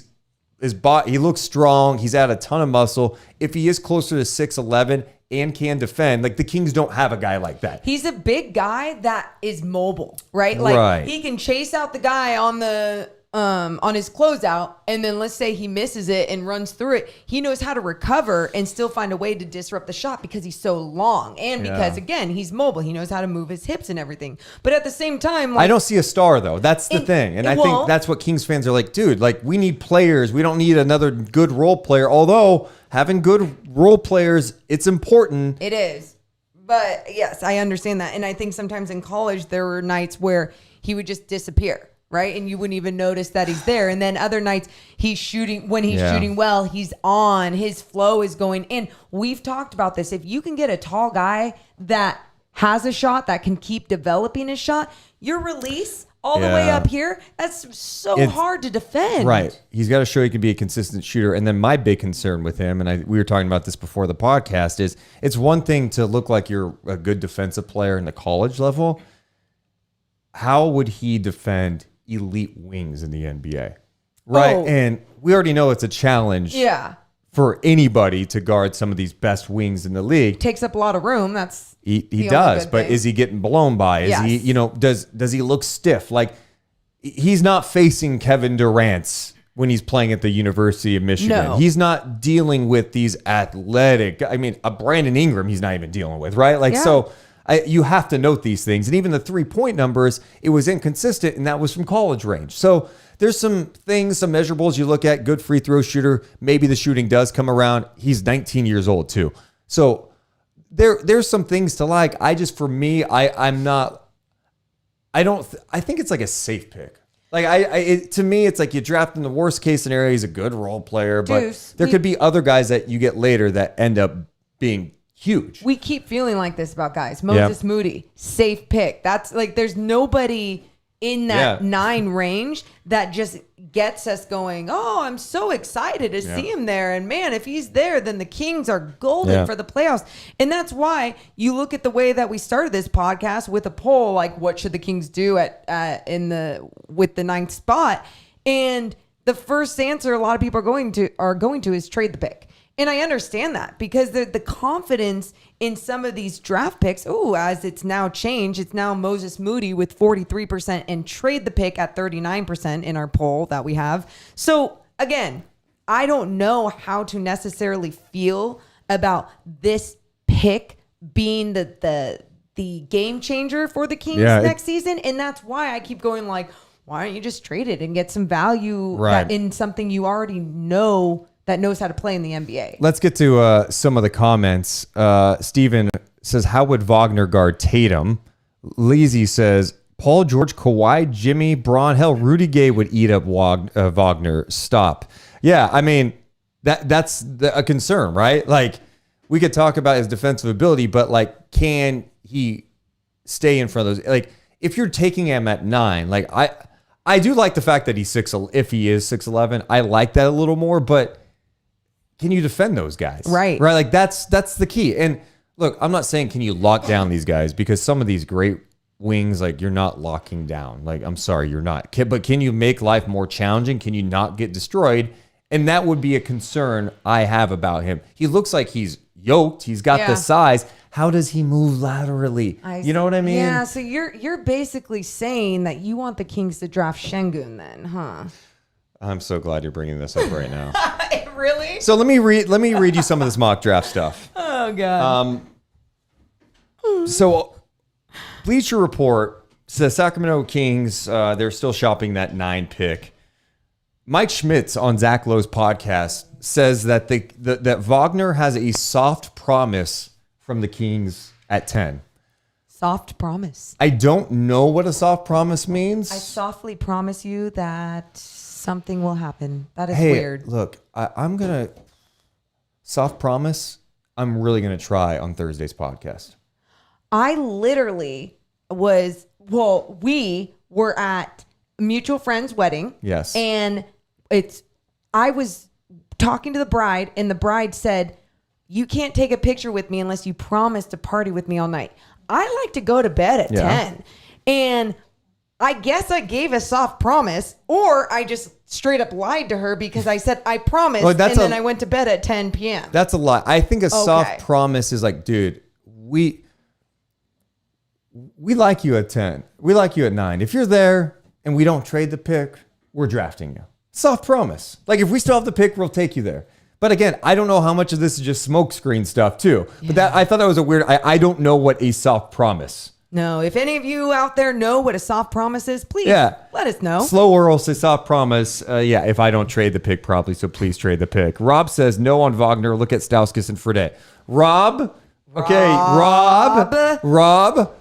looks strong. He's had a ton of muscle. If he is closer to 6'11" and can defend, like the Kings don't have a guy like that. He's a big guy that is mobile, right? Like he can chase out the guy on the on his closeout, and then let's say he misses it and runs through it. He knows how to recover and still find a way to disrupt the shot because he's so long, and because again he's mobile. He knows how to move his hips and everything. But at the same time, I don't see a star though. That's the thing, and I think that's what Kings fans are like, dude. Like we need players. We don't need another good role player. Although having good role players, it's important. It is. But yes, I understand that. And I think sometimes in college, there were nights where he would just disappear, right? And you wouldn't even notice that he's there. And then other nights he's shooting, when he's shooting well, he's on, his flow is going in. We've talked about this. If you can get a tall guy that has a shot, that can keep developing his shot, your release all the way up here, that's so hard to defend. Right. He's got to show he can be a consistent shooter. And then my big concern with him, and we were talking about this before the podcast, is it's one thing to look like you're a good defensive player in the college level. How would he defend elite wings in the NBA? Right. Oh. And we already know it's a challenge for anybody to guard some of these best wings in the league. Takes up a lot of room. That's He does, but is he getting blown by? Is he, Yes. does he look stiff? Like he's not facing Kevin Durant's when he's playing at the University of Michigan. No. He's not dealing with these athletic, a Brandon Ingram he's not even dealing with, right? Like, so you have to note these things. And even the 3-point numbers, it was inconsistent, and that was from college range. So there's some things, some measurables you look at. Good free throw shooter. Maybe the shooting does come around. He's 19 years old too. So there's some things to like. For me, I'm not I think it's like a safe pick. Like to me, it's like you draft in the worst case scenario. He's a good role player, but Deuce, there could be other guys that you get later that end up being huge. We keep feeling like this about guys. Moses Moody, safe pick. That's like, there's nobody in that 9 range that just gets us going, oh, I'm so excited to see him there. And man, if he's there, then the Kings are golden for the playoffs. And that's why you look at the way that we started this podcast with a poll, like what should the Kings do with the 9th spot? And the first answer a lot of people are going to is trade the pick. And I understand that because the confidence in some of these draft picks, as it's now changed, it's now Moses Moody with 43% and trade the pick at 39% in our poll that we have. So again, I don't know how to necessarily feel about this pick being the game changer for the Kings next season. And that's why I keep going like, why don't you just trade it and get some value in something you already know that knows how to play in the NBA. Let's get to some of the comments. Steven says, how would Wagner guard Tatum? Leezy says, Paul George, Kawhi, Jimmy, Braun, hell, Rudy Gay would eat up Wagner. Stop. Yeah, I mean, that's a concern, right? Like, we could talk about his defensive ability, but like, can he stay in front of those? Like, if you're taking him at 9, like I do like the fact that he's if he is 6'11", I like that a little more, but can you defend those guys? Right. Like that's the key. And look, I'm not saying can you lock down these guys, because some of these great wings, like you're not locking down. Like, I'm sorry, you're not. But can you make life more challenging? Can you not get destroyed? And that would be a concern I have about him. He looks like he's yoked. He's got the size. How does he move laterally? You know what I mean? Yeah, so you're basically saying that you want the Kings to draft Şengün then, huh? I'm so glad you're bringing this up right now. Really? So let me read you some of this mock draft stuff. Oh God. So Bleacher Report says Sacramento Kings, they're still shopping that 9 pick. Mike Schmitz on Zach Lowe's podcast says that that Wagner has a soft promise from the Kings at 10. Soft promise. I don't know what a soft promise means. I softly promise you that something will happen. That is Hey, weird. Look, I'm going to soft promise. I'm really going to try on Thursday's podcast. I literally we were at a mutual friend's wedding. Yes. And I was talking to the bride, and the bride said, you can't take a picture with me unless you promise to party with me all night. I like to go to bed at 10. And I guess I gave a soft promise, or I just straight up lied to her because I said I promised, and then I went to bed at 10 p.m. That's a lie. I think a soft promise is like, dude, we like you at 10. We like you at 9. If you're there and we don't trade the pick, we're drafting you. Soft promise. Like, if we still have the pick, we'll take you there. But again, I don't know how much of this is just smokescreen stuff too. But I thought that was a weird. I don't know what a soft promise. No, if any of you out there know what a soft promise is, please let us know. Slow Earl says soft promise. If I don't trade the pick probably, so please trade the pick. Rob says no on Wagner. Look at Stauskas and Fredette. Rob. Okay, Rob.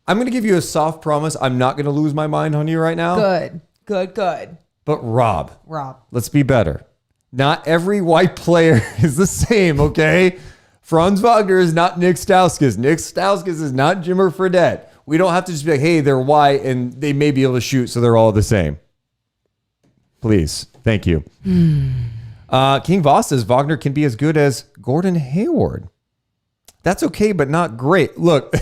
I'm going to give you a soft promise. I'm not going to lose my mind on you right now. Good. But Rob, let's be better. Not every white player is the same, okay? Franz Wagner is not Nick Stauskas. Nick Stauskas is not Jimmer Fredette. We don't have to just be like, hey, they're white and they may be able to shoot, so they're all the same. Please. Thank you. King Voss says Wagner can be as good as Gordon Hayward. That's okay, but not great. Look,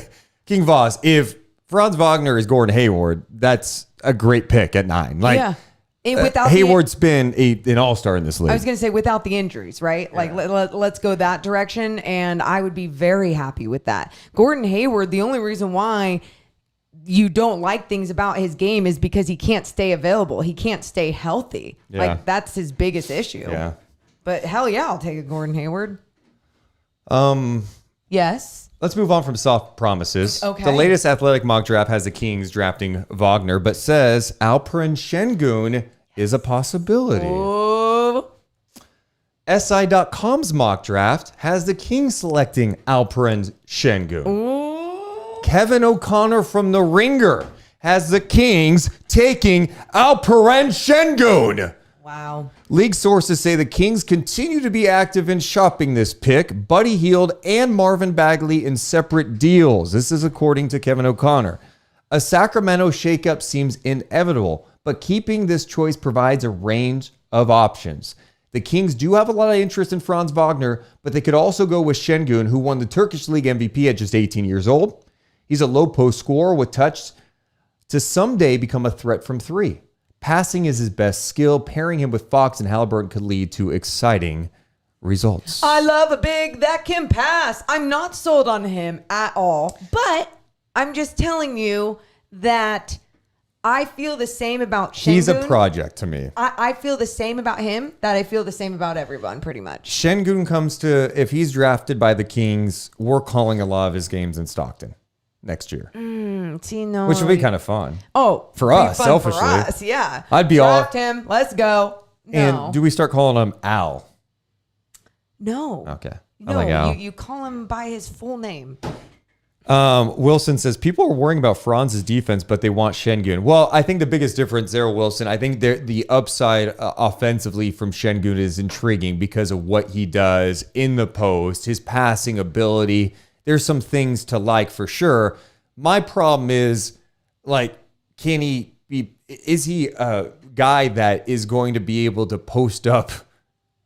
King Voss, if Franz Wagner is Gordon Hayward, that's a great pick at 9. Like, without Hayward's been an all-star in this league. I was going to say without the injuries, right? Like let's go that direction, and I would be very happy with that. Gordon Hayward, the only reason why you don't like things about his game is because he can't stay available. He can't stay healthy. Like, that's his biggest issue. Yeah. But hell yeah, I'll take a Gordon Hayward. Yes. Let's move on from soft promises. Okay. The latest athletic mock draft has the Kings drafting Wagner, but says Alperen Şengün is a possibility. Oh. SI.com's mock draft has the Kings selecting Alperen Şengün. Ooh. Kevin O'Connor from The Ringer has the Kings taking Alperen Şengün. Wow. League sources say the Kings continue to be active in shopping this pick, Buddy Hield and Marvin Bagley in separate deals. This is according to Kevin O'Connor. A Sacramento shakeup seems inevitable, but keeping this choice provides a range of options. The Kings do have a lot of interest in Franz Wagner, but they could also go with Şengün, who won the Turkish League MVP at just 18 years old. He's a low post scorer with touch to someday become a threat from three. Passing is his best skill. Pairing him with Fox and Halliburton could lead to exciting results. I love a big that can pass. I'm not sold on him at all, but I'm just telling you that I feel the same about Şengün. He's a project to me. I feel the same about him that I feel the same about everyone, pretty much. Şengün comes to, if he's drafted by the Kings, we're calling a lot of his games in Stockton next year. No. Which would be kind of fun. Oh, For pretty us, fun selfishly. For us, yeah. I'd be Draft him. Let's go. No. And do we start calling him Al? No. Okay. No, I like Al. you call him by his full name. Wilson says, people are worrying about Franz's defense, but they want Şengün. Well, I think the biggest difference there, Wilson, I think the upside offensively from Şengün is intriguing because of what he does in the post, his passing ability. There's some things to like for sure. My problem is, like, is he a guy that is going to be able to post up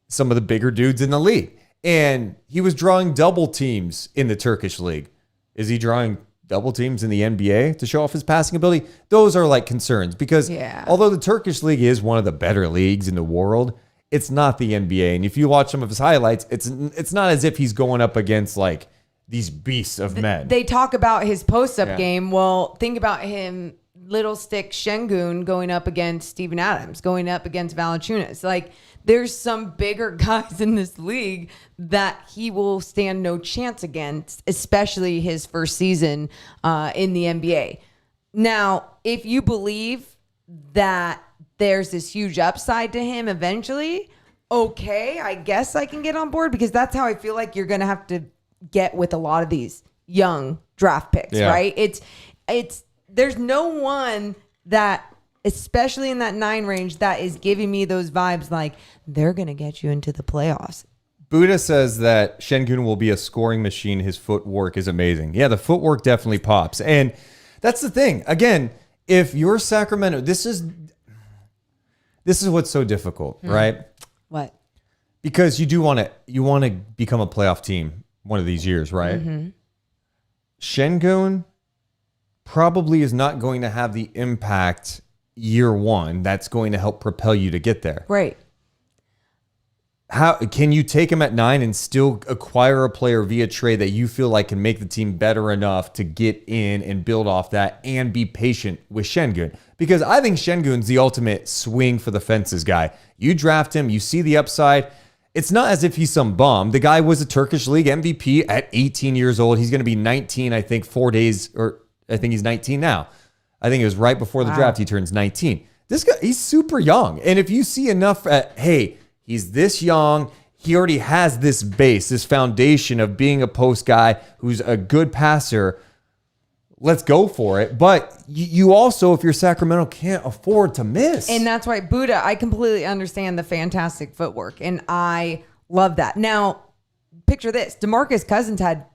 some of the bigger dudes in the league? And he was drawing double teams in the Turkish league. Is he drawing double teams in the NBA to show off his passing ability? Those are like concerns because although the Turkish league is one of the better leagues in the world, it's not the NBA. And if you watch some of his highlights, it's not as if he's going up against like these beasts of men. They talk about his post-up game. Well, think about him, little stick Şengün going up against Steven Adams, going up against Valanciunas. Like, there's some bigger guys in this league that he will stand no chance against, especially his first season in the NBA. Now, if you believe that there's this huge upside to him eventually, okay, I guess I can get on board because that's how I feel like you're going to have to get with a lot of these young draft picks, right? It's there's no one that, especially in that 9 range, that is giving me those vibes like they're going to get you into the playoffs. Buddha says that Şengün will be a scoring machine. His footwork is amazing. Yeah, the footwork definitely pops. And that's the thing. Again, if you're Sacramento, this is what's so difficult, right? What? Because you want to become a playoff team one of these years, right? Şengün probably is not going to have the impact year one that's going to help propel you to get there. Right. How can you take him at 9 and still acquire a player via trade that you feel like can make the team better enough to get in and build off that and be patient with Şengün? Because I think Şengün's the ultimate swing for the fences guy. You draft him, you see the upside. It's not as if he's some bum. The guy was a Turkish League MVP at 18 years old. He's going to be 19, I think, 4 days, or I think he's 19 now. I think it was right before the draft he turns 19. This guy, he's super young. And if you see enough hey, he's this young, he already has this base, this foundation of being a post guy who's a good passer, let's go for it. But you also, if you're Sacramento, can't afford to miss. And that's why, Buddha, I completely understand the fantastic footwork, and I love that. Now, picture this. DeMarcus Cousins had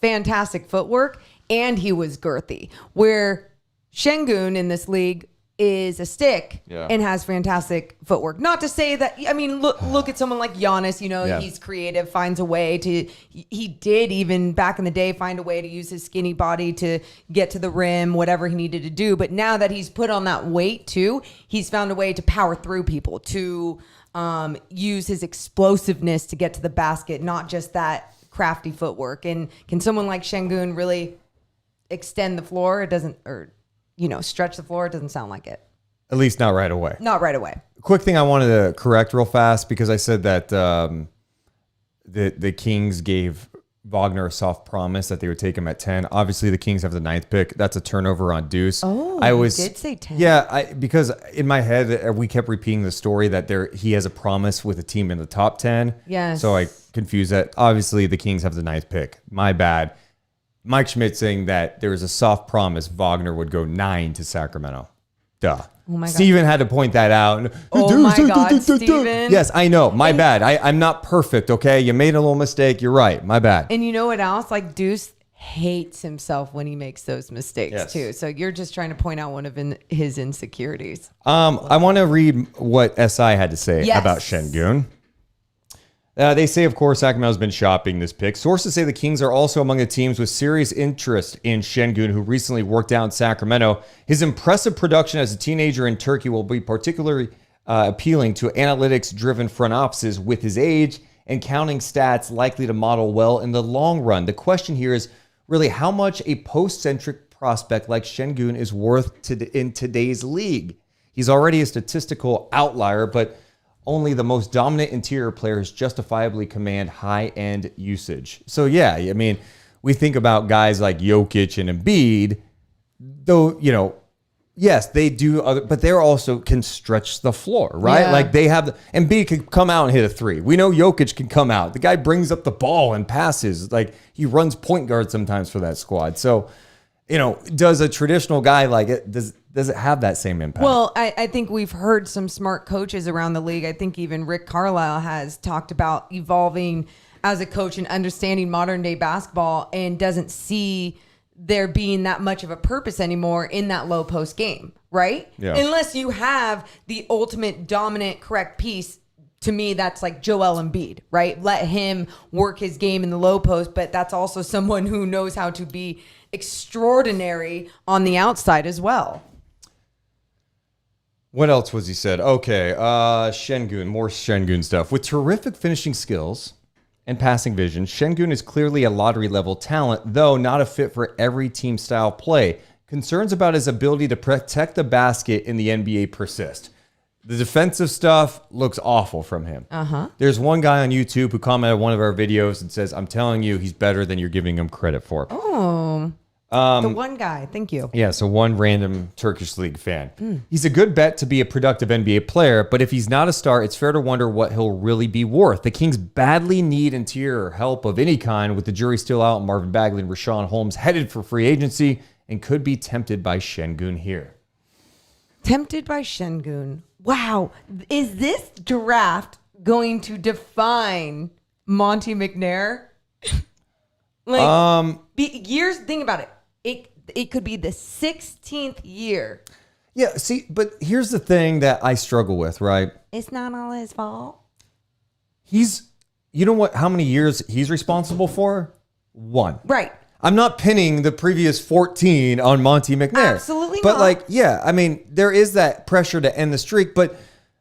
fantastic footwork, and he was girthy, where Şengün in this league is a stick and has fantastic footwork. Not to say that, I mean, look at someone like Giannis, he's creative, finds a way to, he did even back in the day find a way to use his skinny body to get to the rim, whatever he needed to do. But now that he's put on that weight too, he's found a way to power through people, to use his explosiveness to get to the basket, not just that crafty footwork. And can someone like Şengün really extend the floor? It doesn't, or stretch the floor. It doesn't sound like it. At least not right away. Not right away. Quick thing I wanted to correct real fast because I said that the Kings gave Wagner a soft promise that they would take him at 10. Obviously, the Kings have the 9th pick. That's a turnover on Deuce. Oh, you did say 10. Yeah, because in my head, we kept repeating the story that he has a promise with a team in the top 10. Yes. So I confused that. Obviously, the Kings have the 9th pick. My bad. Mike Schmidt saying that there was a soft promise Wagner would go 9 to Sacramento. Duh. Oh my God. Steven had to point that out. Oh my God, Steven. Yes, I know. My bad. I'm not perfect, okay? You made a little mistake. You're right. My bad. And you know what else? Like Deuce hates himself when he makes those mistakes Yes. too. So you're just trying to point out one of his insecurities. I want to read what SI had to say Yes. about Şengün. They say, of course, Sacramento's been shopping this pick. Sources say the Kings are also among the teams with serious interest in Şengün, who recently worked out in Sacramento. His impressive production as a teenager in Turkey will be particularly appealing to analytics-driven front offices with his age and counting stats likely to model well in the long run. The question here is really how much a post-centric prospect like Şengün is worth in today's league. He's already a statistical outlier, but only the most dominant interior players justifiably command high-end usage. So yeah, I mean, we think about guys like Jokic and Embiid, though, you know, yes, they do other, but they're also can stretch the floor, right? Yeah. Like they have, Embiid can come out and hit a three. We know Jokic can come out. The guy brings up the ball and passes. Like he runs point guard sometimes for that squad. So, you know, does a traditional guy like it, does it have that same impact? Well, I think we've heard some smart coaches around the league. I think even Rick Carlisle has talked about evolving as a coach and understanding modern day basketball and doesn't see there being that much of a purpose anymore in that low post game, right? Yeah. Unless you have the ultimate dominant correct piece. To me, that's like Joel Embiid, right? Let him work his game in the low post, but that's also someone who knows how to be extraordinary on the outside as well. What else was he said? Okay, Şengün, more Şengün stuff. With terrific finishing skills and passing vision, Şengün is clearly a lottery-level talent, though not a fit for every team-style play. Concerns about his ability to protect the basket in the NBA persist. The defensive stuff looks awful from him. There's one guy on YouTube who commented on one of our videos and says, I'm telling you, he's better than you're giving him credit for. Oh, the one guy. Thank you. Yeah, so one random Turkish league fan. He's a good bet to be a productive NBA player, but if he's not a star, it's fair to wonder what he'll really be worth. The Kings badly need interior help of any kind, with the jury still out. Marvin Bagley and Rashawn Holmes headed for free agency and could be tempted by Şengün here. Tempted by Şengün. Wow. Is this draft going to define Monty McNair? Years, think about it. It could be the 16th year. Yeah, see, but here's the thing that I struggle with, right? It's not all his fault. You know what, how many years he's responsible for? 1. Right. I'm not pinning the previous 14 on Monty McNair. Absolutely but not. like, yeah, I mean, there is that pressure to end the streak. But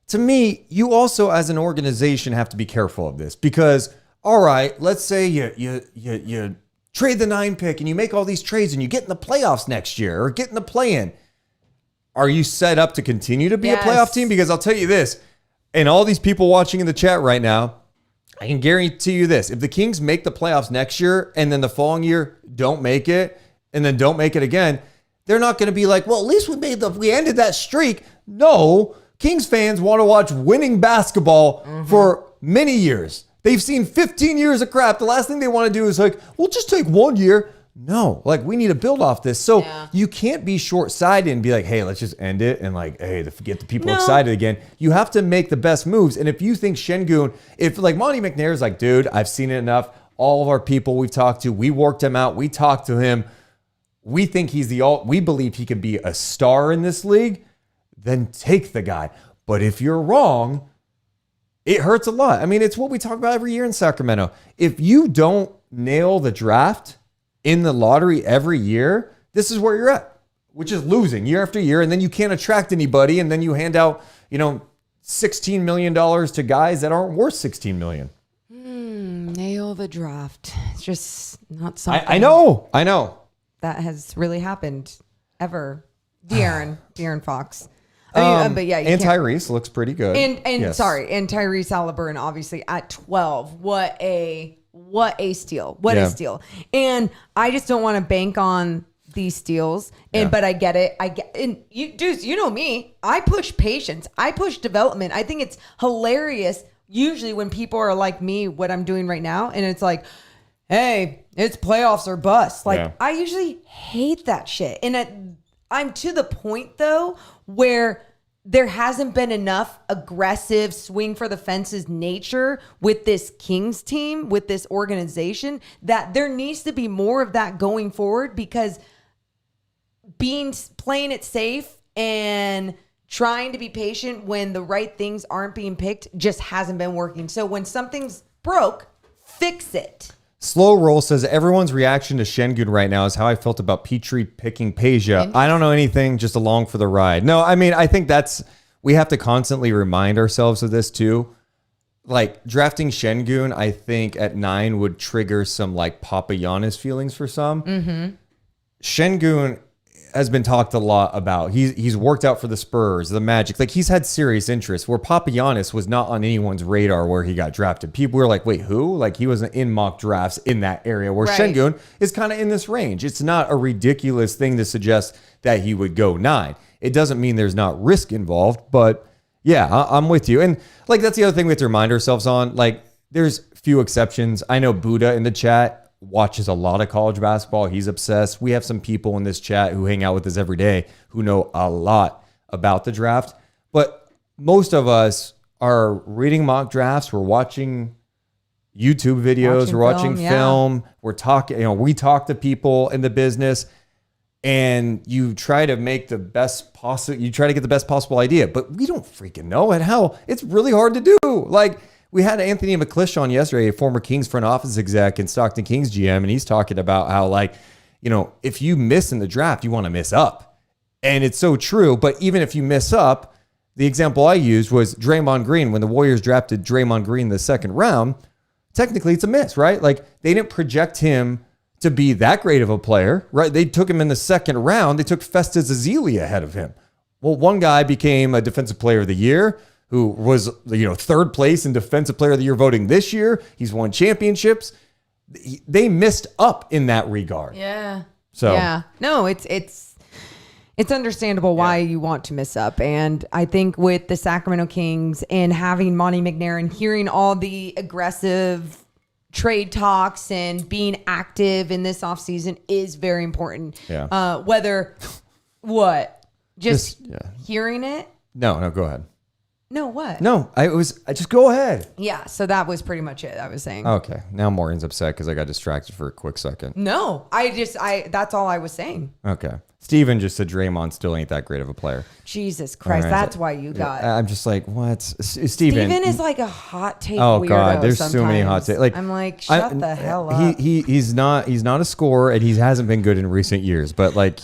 to me, you also as an organization have to be careful of this because, all right, let's say you trade the 9 pick and you make all these trades and you get in the playoffs next year or get in the play-in. Are you set up to continue to be a playoff team? Because I'll tell you this, and all these people watching in the chat right now, I can guarantee you this. If the Kings make the playoffs next year and then the following year don't make it and then don't make it again, they're not going to be like, well, at least we ended that streak. No, Kings fans want to watch winning basketball for many years. They've seen 15 years of crap. The last thing they want to do is like, we'll just take 1 year. No, like we need to build off this. So you can't be short-sighted and be like, hey, let's just end it and like, hey, to get the people excited again. You have to make the best moves. And if you think Şengün, if like Monty McNair is like, dude, I've seen it enough. All of our people we've talked to, we worked him out. We talked to him. We think we believe he can be a star in this league. Then take the guy. But if you're wrong, it hurts a lot. I mean, it's what we talk about every year in Sacramento. If you don't nail the draft in the lottery every year, this is where you're at, which is losing year after year. And then you can't attract anybody. And then you hand out, $16 million to guys that aren't worth $16 million. Nail the draft. It's just not something I know. that has really happened ever. De'Aaron Fox. But yeah, and Tyrese looks pretty good. And Yes. and Tyrese Halliburton obviously at 12. What a steal. What Yeah. a steal. And I just don't want to bank on these steals. But I get it. And you dudes, you know me. I push patience. I push development. I think it's hilarious usually when people are like me, what I'm doing right now, and it's like, hey, it's playoffs or bust. Like, Yeah. I usually hate that shit. And I'm to the point, though, where there hasn't been enough aggressive swing for the fences nature with this Kings team, with this organization, that there needs to be more of that going forward, because playing it safe and trying to be patient when the right things aren't being picked just hasn't been working. So when something's broke, fix it. Slow Roll says everyone's reaction to Şengün right now is how I felt about Petrie picking Peja. I don't know anything, just along for the ride. No, I mean, I think we have to constantly remind ourselves of this too. Like, drafting Şengün, I think at 9 would trigger some like Papagiannis feelings for some. Mm-hmm. Şengün has been talked a lot about. He's worked out for the Spurs, the Magic. Like, he's had serious interest, where Papagiannis was not on anyone's radar where he got drafted. People were like, wait, who? Like, he wasn't in mock drafts in that area, where Right. Şengün is kind of in this range. It's not a ridiculous thing to suggest that he would go 9. It doesn't mean there's not risk involved, but yeah, I'm with you. And like, that's the other thing we have to remind ourselves on. Like, there's few exceptions. I know Buddha in the chat watches a lot of college basketball. He's obsessed. We have some people in this chat who hang out with us every day who know a lot about the draft. But most of us are reading mock drafts. We're watching YouTube videos. We're watching film. We're talking, we talk to people in the business, and you try to make the best possible, you try to get the best possible idea, but we don't freaking know it. How it's really hard to do. Like, we had Anthony McClish on yesterday, a former Kings front office exec and Stockton Kings GM, and he's talking about how, like, if you miss in the draft, you want to miss up. And it's so true. But even if you miss up, the example I used was Draymond Green. When the Warriors drafted Draymond Green in the second round, technically it's a miss, right? Like, they didn't project him to be that great of a player, right? They took him in the second round. They took Festus Ezeli ahead of him. Well, one guy became a defensive player of the year, who was, third place in defensive player of the year voting this year. He's won championships. They missed up in that regard. Yeah. So yeah, no, it's understandable why you want to miss up. And I think with the Sacramento Kings and having Monty McNair and hearing all the aggressive trade talks and being active in this offseason is very important. Yeah. Whether what? Just hearing it? No, go ahead. No, what? No, I just go ahead. Yeah, so that was pretty much it I was saying. Okay. Now Maureen's upset because I got distracted for a quick second. No, that's all I was saying. Okay. Steven just said Draymond still ain't that great of a player. Jesus Christ, All right. that's why you got. I'm just like, what? Steven Steven is like a hot take Oh weirdo. God, there's so many hot sometimes. takes. Like, I'm like, shut the hell up. He's not a scorer, and he hasn't been good in recent years. But like,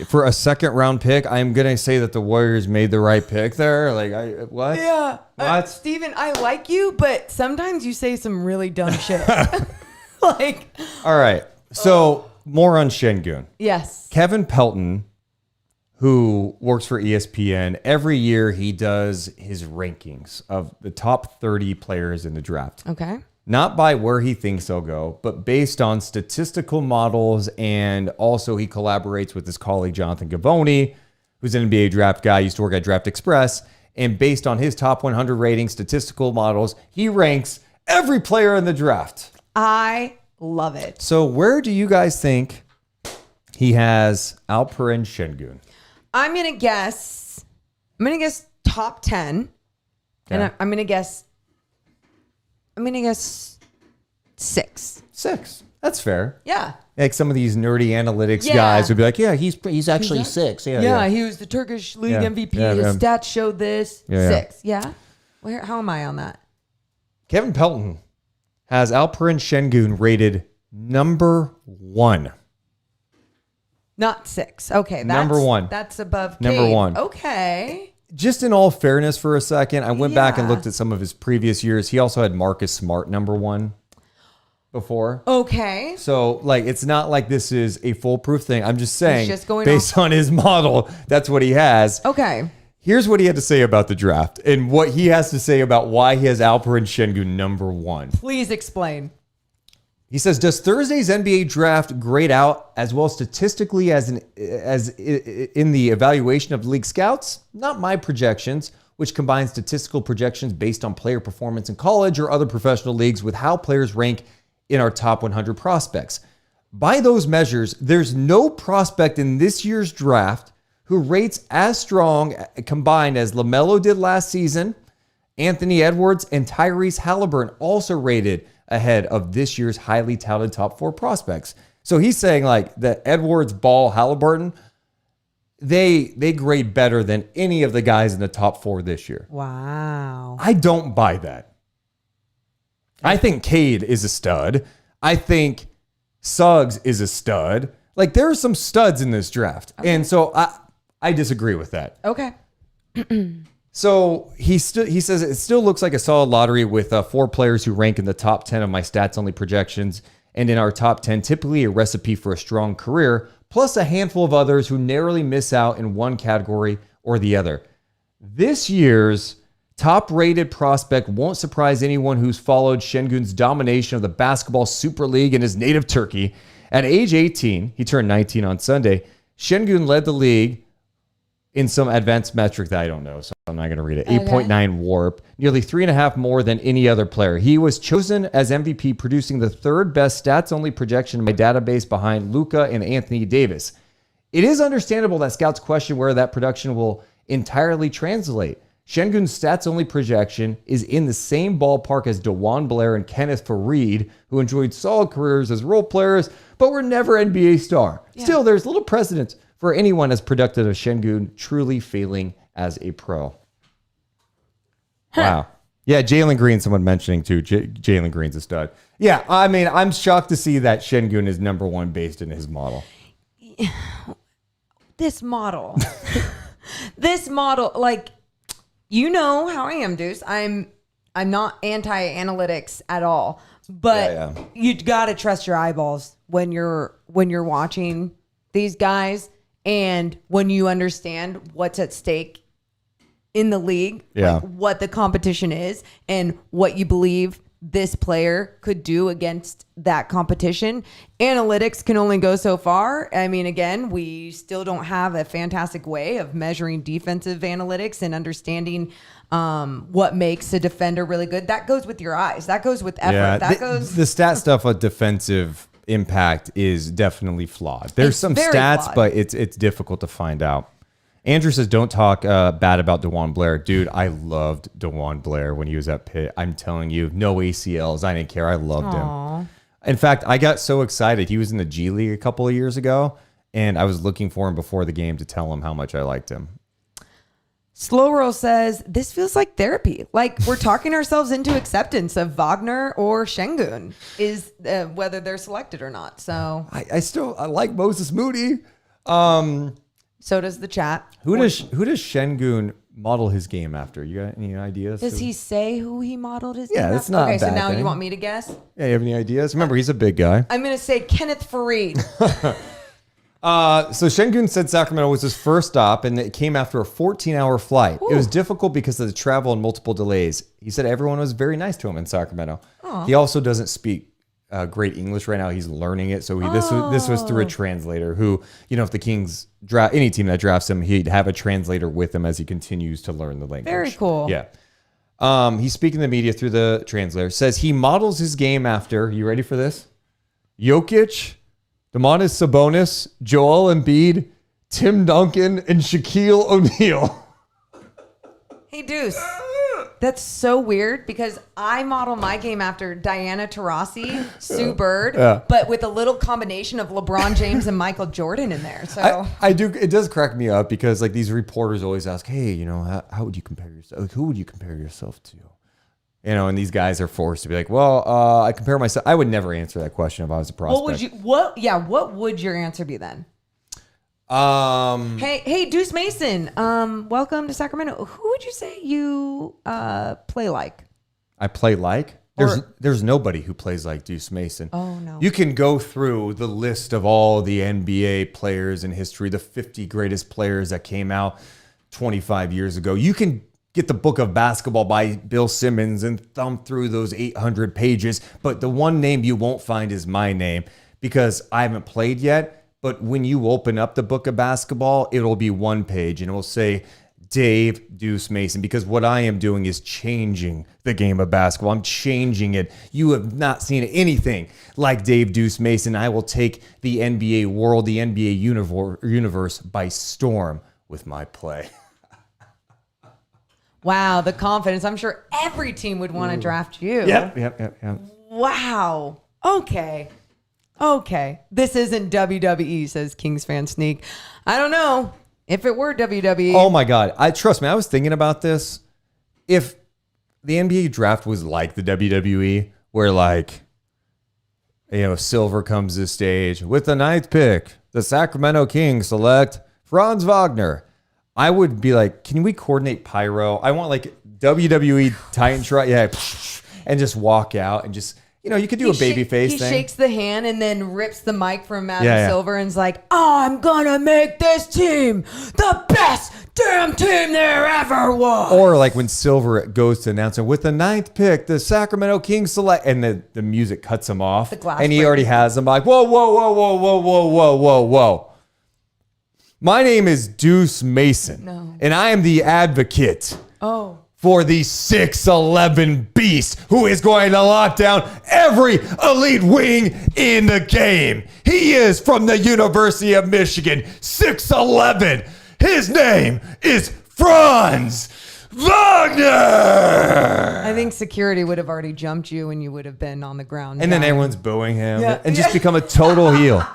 for a second round pick, I'm gonna say that the Warriors made the right pick there. Like, what? Yeah. What? Steven, I like you, but sometimes you say some really dumb shit. Like, All right. So more on Şengün. yes. Kevin Pelton, who works for ESPN, every year he does his rankings of the top 30 players in the draft. Okay. Not by where he thinks they'll go, but based on statistical models. And also he collaborates with his colleague, Jonathan Gavoni, who's an NBA draft guy, used to work at Draft Express. And based on his top 100 rating statistical models, he ranks every player in the draft. I love it. So where do you guys think he has Alperen Şengün? I'm going to guess top 10. And Okay. I'm going to guess 6. 6. That's fair. Yeah. Like some of these nerdy analytics Yeah. guys would be like, yeah, he's actually 6. Yeah, he was the Turkish league Yeah. MVP. Yeah, His yeah. stats showed this. Yeah, yeah. 6. Yeah. How am I on that? Kevin Pelton has Alperen Şengün rated number 1. Not 6. Okay. That's, Number 1. That's above Number Cade. 1. Okay. Just in all fairness for a second, I went back and Yeah. looked at some of his previous years. He also had Marcus Smart number 1 before. Okay. So, like, it's not like this is a foolproof thing. I'm just saying, just going based on his model, that's what he has. Okay. Here's what he had to say about the draft and what he has to say about why he has Alperen Şengün number 1. Please explain. He says, does Thursday's NBA draft grade out as well statistically as in the evaluation of the league scouts? Not my projections, which combine statistical projections based on player performance in college or other professional leagues with how players rank in our top 100 prospects. By those measures, there's no prospect in this year's draft who rates as strong combined as LaMelo did last season. Anthony Edwards and Tyrese Halliburton also rated ahead of this year's highly touted top 4 prospects. So he's saying like that Edwards, Ball, Halliburton, they grade better than any of the guys in the top 4 this year. Wow. I don't buy that. I think Cade is a stud. I think Suggs is a stud. Like there are some studs in this draft. Okay. And so I disagree with that. Okay. So he says it still looks like a solid lottery with 4 players who rank in the top 10 of my stats only projections. And in our top 10, typically a recipe for a strong career, plus a handful of others who narrowly miss out in one category or the other. This year's top-rated prospect won't surprise anyone who's followed Şengün's domination of the Basketball Super League in his native Turkey. At age 18, he turned 19 on Sunday, Şengün led the league in some advanced metric that I don't know, so I'm not going to read it. Okay. 8.9 warp, nearly 3.5 more than any other player. He was chosen as MVP, producing the 3rd best stats-only projection in my database behind Luka and Anthony Davis. It is understandable that scouts question where that production will entirely translate. Şengün's stats-only projection is in the same ballpark as DeJuan Blair and Kenneth Faried, who enjoyed solid careers as role players, but were never NBA star. Yeah. Still, there's little precedent for anyone as productive as Şengün truly failing as a pro. Wow. Yeah, Jalen Green, someone mentioning too. Jalen Green's a stud. Yeah, I mean, I'm shocked to see that Şengün is number 1 based in his model. This model. This model, like, you know how I am, Deuce. I'm not anti-analytics at all, but you got to trust your eyeballs when you're watching these guys. And when you understand what's at stake in the league, like what the competition is and what you believe this player could do against that competition, analytics can only go so far. I mean, again, we still don't have a fantastic way of measuring defensive analytics and understanding what makes a defender really good. That goes with your eyes. That goes with effort. Yeah, the stat stuff of defensive impact is definitely flawed. There's some stats, flawed. But it's difficult to find out. Andrew says, don't talk bad about DeJuan Blair. Dude, I loved DeJuan Blair when he was at Pitt. I'm telling you, no ACLs. I didn't care. I loved him. In fact, I got so excited. He was in the G League a couple of years ago, and I was looking for him before the game to tell him how much I liked him. Slow Roll says, this feels like therapy. Like we're talking ourselves into acceptance of Wagner or Şengün, is whether they're selected or not. So I like Moses Moody. So does the chat. Who does Şengün model his game after? You got any ideas? Does he say who he modeled his game after? Yeah, that's not okay, a bad so now thing. you want me to guess? Yeah, you have any ideas? Remember, he's a big guy. I'm going to say Kenneth Faried. So Şengün said Sacramento was his first stop, and it came after a 14-hour flight. Ooh. It was difficult because of the travel and multiple delays. He said everyone was very nice to him in Sacramento. Aww. He also doesn't speak great English right now. He's learning it. So this was through a translator who, if the Kings draft any team that drafts him, he'd have a translator with him as he continues to learn the language. Very cool. Yeah. He's speaking to the media through the translator. Says he models his game after, you ready for this? Jokic, Domantas Sabonis, Joel Embiid, Tim Duncan, and Shaquille O'Neal. Hey, Deuce. That's so weird because I model my game after Diana Taurasi, Sue Bird, but with a little combination of LeBron James and Michael Jordan in there. So I do. It does crack me up because like these reporters always ask, "Hey, how would you compare yourself? Like, who would you compare yourself to?" And these guys are forced to be like, "Well, I compare myself." I would never answer that question if I was a prospect. What would your answer be then? Hey, Deuce Mason. Welcome to Sacramento. Who would you say you play like? I play like? There's nobody who plays like Deuce Mason. Oh no. You can go through the list of all the NBA players in history, the 50 greatest players that came out 25 years ago. You can get the book of basketball by Bill Simmons and thumb through those 800 pages, but the one name you won't find is my name because I haven't played yet. But when you open up the book of basketball, it'll be one page and it will say Dave Deuce Mason, because what I am doing is changing the game of basketball. I'm changing it. You have not seen anything like Dave Deuce Mason. I will take the NBA world, the NBA universe by storm with my play. Wow, the confidence. I'm sure every team would want to draft you. Yep. Wow. Okay. This isn't WWE, says Kings fan Sneak. I don't know. If it were WWE. Oh my God. Trust me, I was thinking about this. If the NBA draft was like the WWE, where like, Silver comes to the stage with the 9th pick, the Sacramento Kings select Franz Wagner. I would be like, can we coordinate pyro? I want like WWE Titantron, and just walk out and just, you could do a baby face thing. He shakes the hand and then rips the mic from Adam Yeah. Silver and is like, I'm gonna make this team the best damn team there ever was. Or like when Silver goes to announce it with the 9th pick, the Sacramento Kings select, and the music cuts him off, The glass and he breaks. already has them like, whoa. My name is Deuce Mason, and I am the advocate for the 6'11" beast who is going to lock down every elite wing in the game. He is from the University of Michigan, 6'11". His name is Franz Wagner. I think security would have already jumped you and you would have been on the ground. And then dying. everyone's booing him Yeah. and just become a total heel.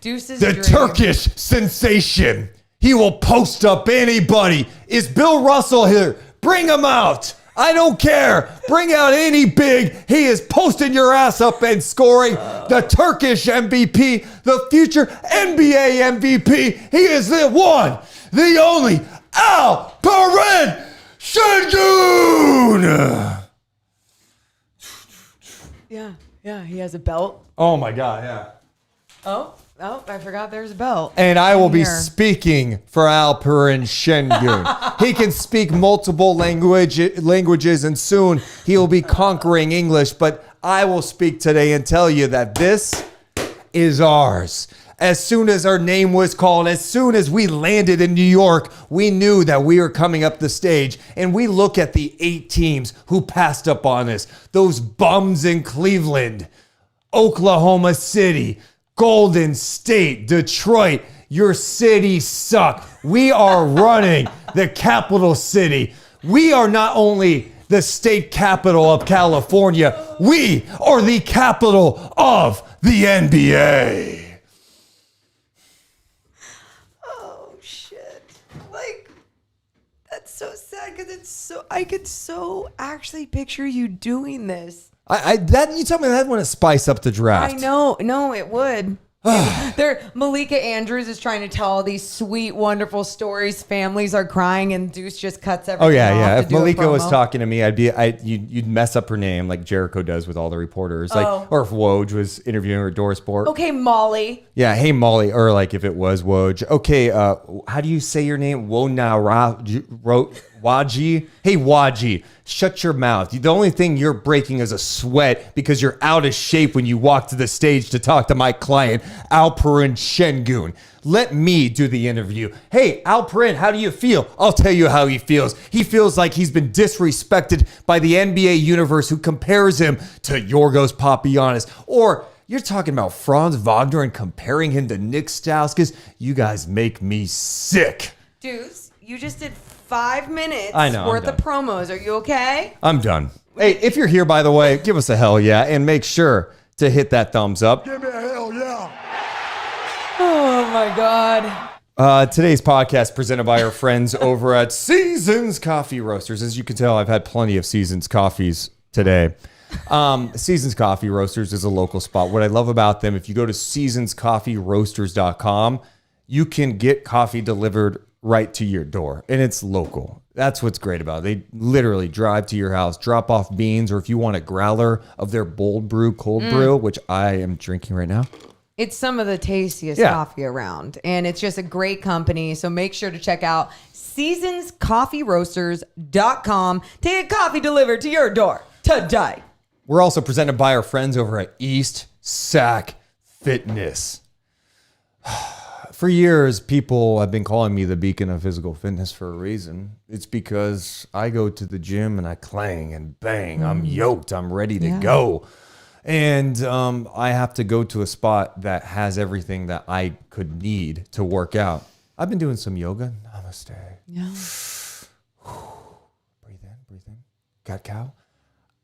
Deuce's The dream. Turkish sensation. He will post up anybody. Is Bill Russell here? Bring him out. I don't care. Bring out any big. He is posting your ass up and scoring. The Turkish MVP, the future NBA MVP. He is the one, the only Alperen Şengün. Yeah, he has a belt. Oh my God, yeah. Oh, I forgot there's a belt. And I will be Here. speaking for Alperen Şengün. He can speak multiple languages, and soon he will be conquering English. But I will speak today and tell you that this is ours. As soon as our name was called, as soon as we landed in New York, we knew that we were coming up the stage. And we look at the 8 teams who passed up on us. Those bums in Cleveland, Oklahoma City, Golden State, Detroit, your cities suck. We are running the capital city. We are not only the state capital of California, we are the capital of the NBA. Oh shit! Like that's so sad because I could so actually picture you doing this. That you tell me that wouldn't spice up the draft. I know. No, it would. Malika Andrews is trying to tell all these sweet, wonderful stories. Families are crying, and Deuce just cuts everything. Oh yeah. off If to do a Malika was promo. talking to me, you'd mess up her name like Jericho does with all the reporters. Like, or if Woj was interviewing her at Doris Sport. Okay, Molly. Yeah, hey Molly, or like if it was Woj. Okay, how do you say your name? Waji? Hey Waji, shut your mouth. The only thing you're breaking is a sweat because you're out of shape when you walk to the stage to talk to my client, Alperen Şengün. Let me do the interview. Hey, Alperen, how do you feel? I'll tell you how he feels. He feels like he's been disrespected by the NBA universe who compares him to Yorgos Papagiannis. Or you're talking about Franz Wagner and comparing him to Nick Stauskas. You guys make me sick. Deuce, you just did 5 minutes I know, I'm worth of done. promos. Are you okay? I'm done. Hey, if you're here, by the way, give us a hell yeah and make sure to hit that thumbs up. Give me a hell yeah. Oh my God. Today's podcast presented by our friends over at Seasons Coffee Roasters. As you can tell, I've had plenty of Seasons coffees today. Seasons Coffee Roasters is a local spot. What I love about them, if you go to seasonscoffeeroasters.com, you can get coffee delivered right to your door, and it's local. That's what's great about it. They literally drive to your house, drop off beans, or if you want a growler of their bold brew, cold brew, which I am drinking right now. It's some of the tastiest Yeah. coffee around, and it's just a great company. So make sure to check out seasonscoffeeroasters.com to get coffee delivered to your door today. We're also presented by our friends over at East Sac Fitness. For years, people have been calling me the beacon of physical fitness for a reason. It's because I go to the gym and I clang and bang. I'm yoked. I'm ready to go. And I have to go to a spot that has everything that I could need to work out. I've been doing some yoga. Namaste. Yeah. Breathe in, breathe in. Got cow.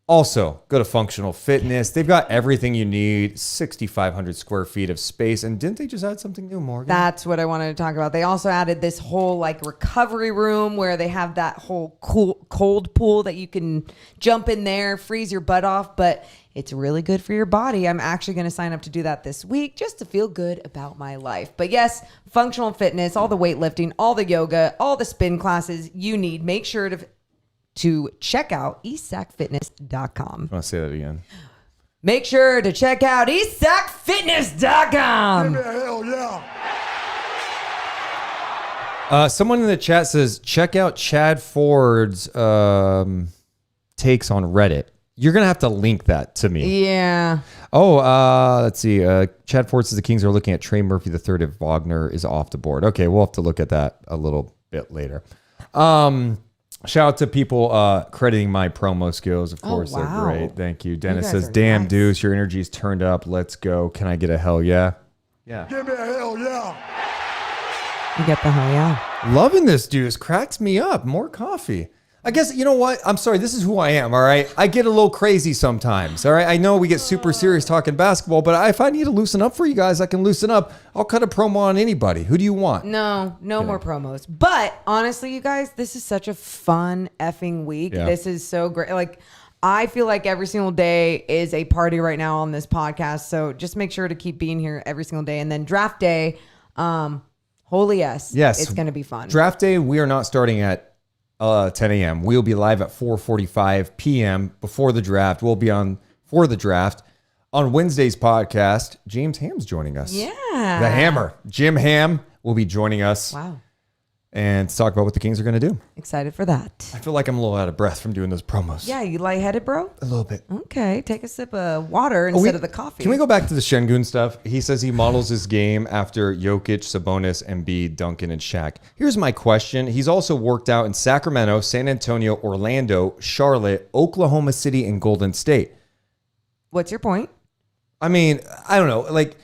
Also, go to Functional Fitness. They've got everything you need, 6,500 square feet of space. And didn't they just add something new, Morgan? That's what I wanted to talk about. They also added this whole like recovery room where they have that whole cold pool that you can jump in there, freeze your butt off, but it's really good for your body. I'm actually going to sign up to do that this week just to feel good about my life. But yes, Functional Fitness, all the weightlifting, all the yoga, all the spin classes you need. Make sure to check out eastsacfitness.com. I want to say that again. Make sure to check out eastsacfitness.com. Hell yeah. Someone in the chat says, check out Chad Ford's takes on Reddit. You're going to have to link that to me. Yeah. Oh, let's see. Chad Ford says the Kings are looking at Trey Murphy III if Wagner is off the board. Okay, we'll have to look at that a little bit later. Shout out to people crediting my promo skills. Of course, wow. They're great. Thank you. Dennis guys says, are damn, nice. Deuce, your energy's turned up. Let's go. Can I get a hell yeah? Yeah. Give me a hell yeah. You get the hell yeah. Loving this, Deuce. Cracks me up. More coffee. I guess, you know what? I'm sorry. This is who I am, all right? I get a little crazy sometimes, all right? I know we get super serious talking basketball, but if I need to loosen up for you guys, I can loosen up. I'll cut a promo on anybody. Who do you want? No more promos. But honestly, you guys, this is such a fun effing week. Yeah. This is so great. Like, I feel like every single day is a party right now on this podcast. So just make sure to keep being here every single day. And then draft day, holy yes. Yes. It's going to be fun. Draft day, we are not starting at 10 a.m. We'll be live at 4:45 p.m. before the draft. We'll be on for the draft. On Wednesday's podcast, James Ham's joining us. Yeah. The Hammer. Jim Ham will be joining us. Wow. And to talk about what the Kings are going to do. Excited for that. I feel like I'm a little out of breath from doing those promos. Yeah, you lightheaded, bro? A little bit. Okay, take a sip of water instead of the coffee. Can we go back to the Şengün stuff? He says he models his game after Jokic, Sabonis, Embiid, Duncan, and Shaq. Here's my question. He's also worked out in Sacramento, San Antonio, Orlando, Charlotte, Oklahoma City, and Golden State. What's your point? I mean, I don't know. Like,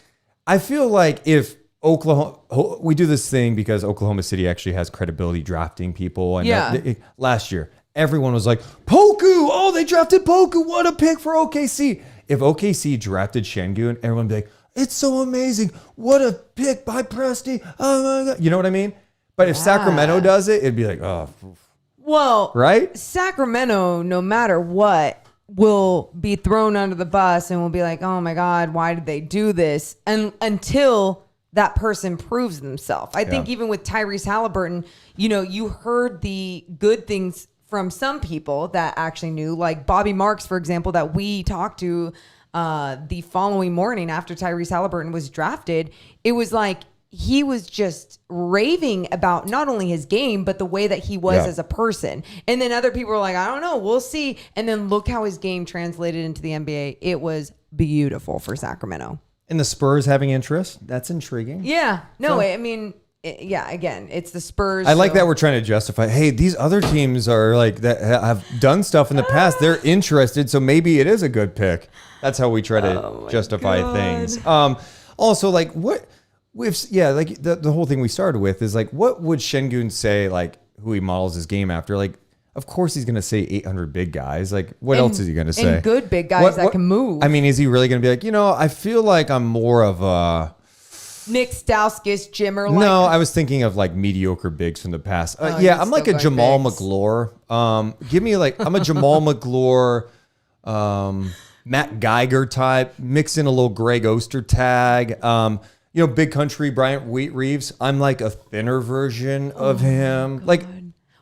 I feel like if we do this thing because Oklahoma City actually has credibility drafting people. And Yeah. Last year, everyone was like, Poku, oh, they drafted Poku. What a pick for OKC. If OKC drafted Şengün, everyone would be like, it's so amazing. What a pick by Presti. Oh my God. You know what I mean? But if Sacramento does it, it'd be like, oh, Well, right? Sacramento, no matter what, will be thrown under the bus and will be like, oh my God, why did they do this? And until that person proves themselves. I think even with Tyrese Halliburton, you heard the good things from some people that actually knew, like Bobby Marks, for example, that we talked to the following morning after Tyrese Halliburton was drafted. It was like he was just raving about not only his game, but the way that he was as a person. And then other people were like, I don't know, we'll see. And then look how his game translated into the NBA. It was beautiful for Sacramento. And the Spurs having interest. That's intriguing. Yeah. No, I mean, again, it's the Spurs. I like that we're trying to justify, hey, these other teams are like that have done stuff in the past. They're interested, so maybe it is a good pick. That's how we try to justify things. Also, like what like the whole thing we started with is like, what would Şengün say, like who he models his game after? Like, of course he's going to say 800 big guys. Like, what else is he going to say? And good big guys that can move. I mean, is he really going to be like, I feel like I'm more of a Nick Stauskas, Jimmer. No, I was thinking of like mediocre bigs from the past. I'm like a Jamal McGlure. Give me like, I'm a Jamal McGlure, Matt Geiger type, mix in a little Greg Oster tag. Big country Bryant Reeves. I'm like a thinner version of him. God. Like,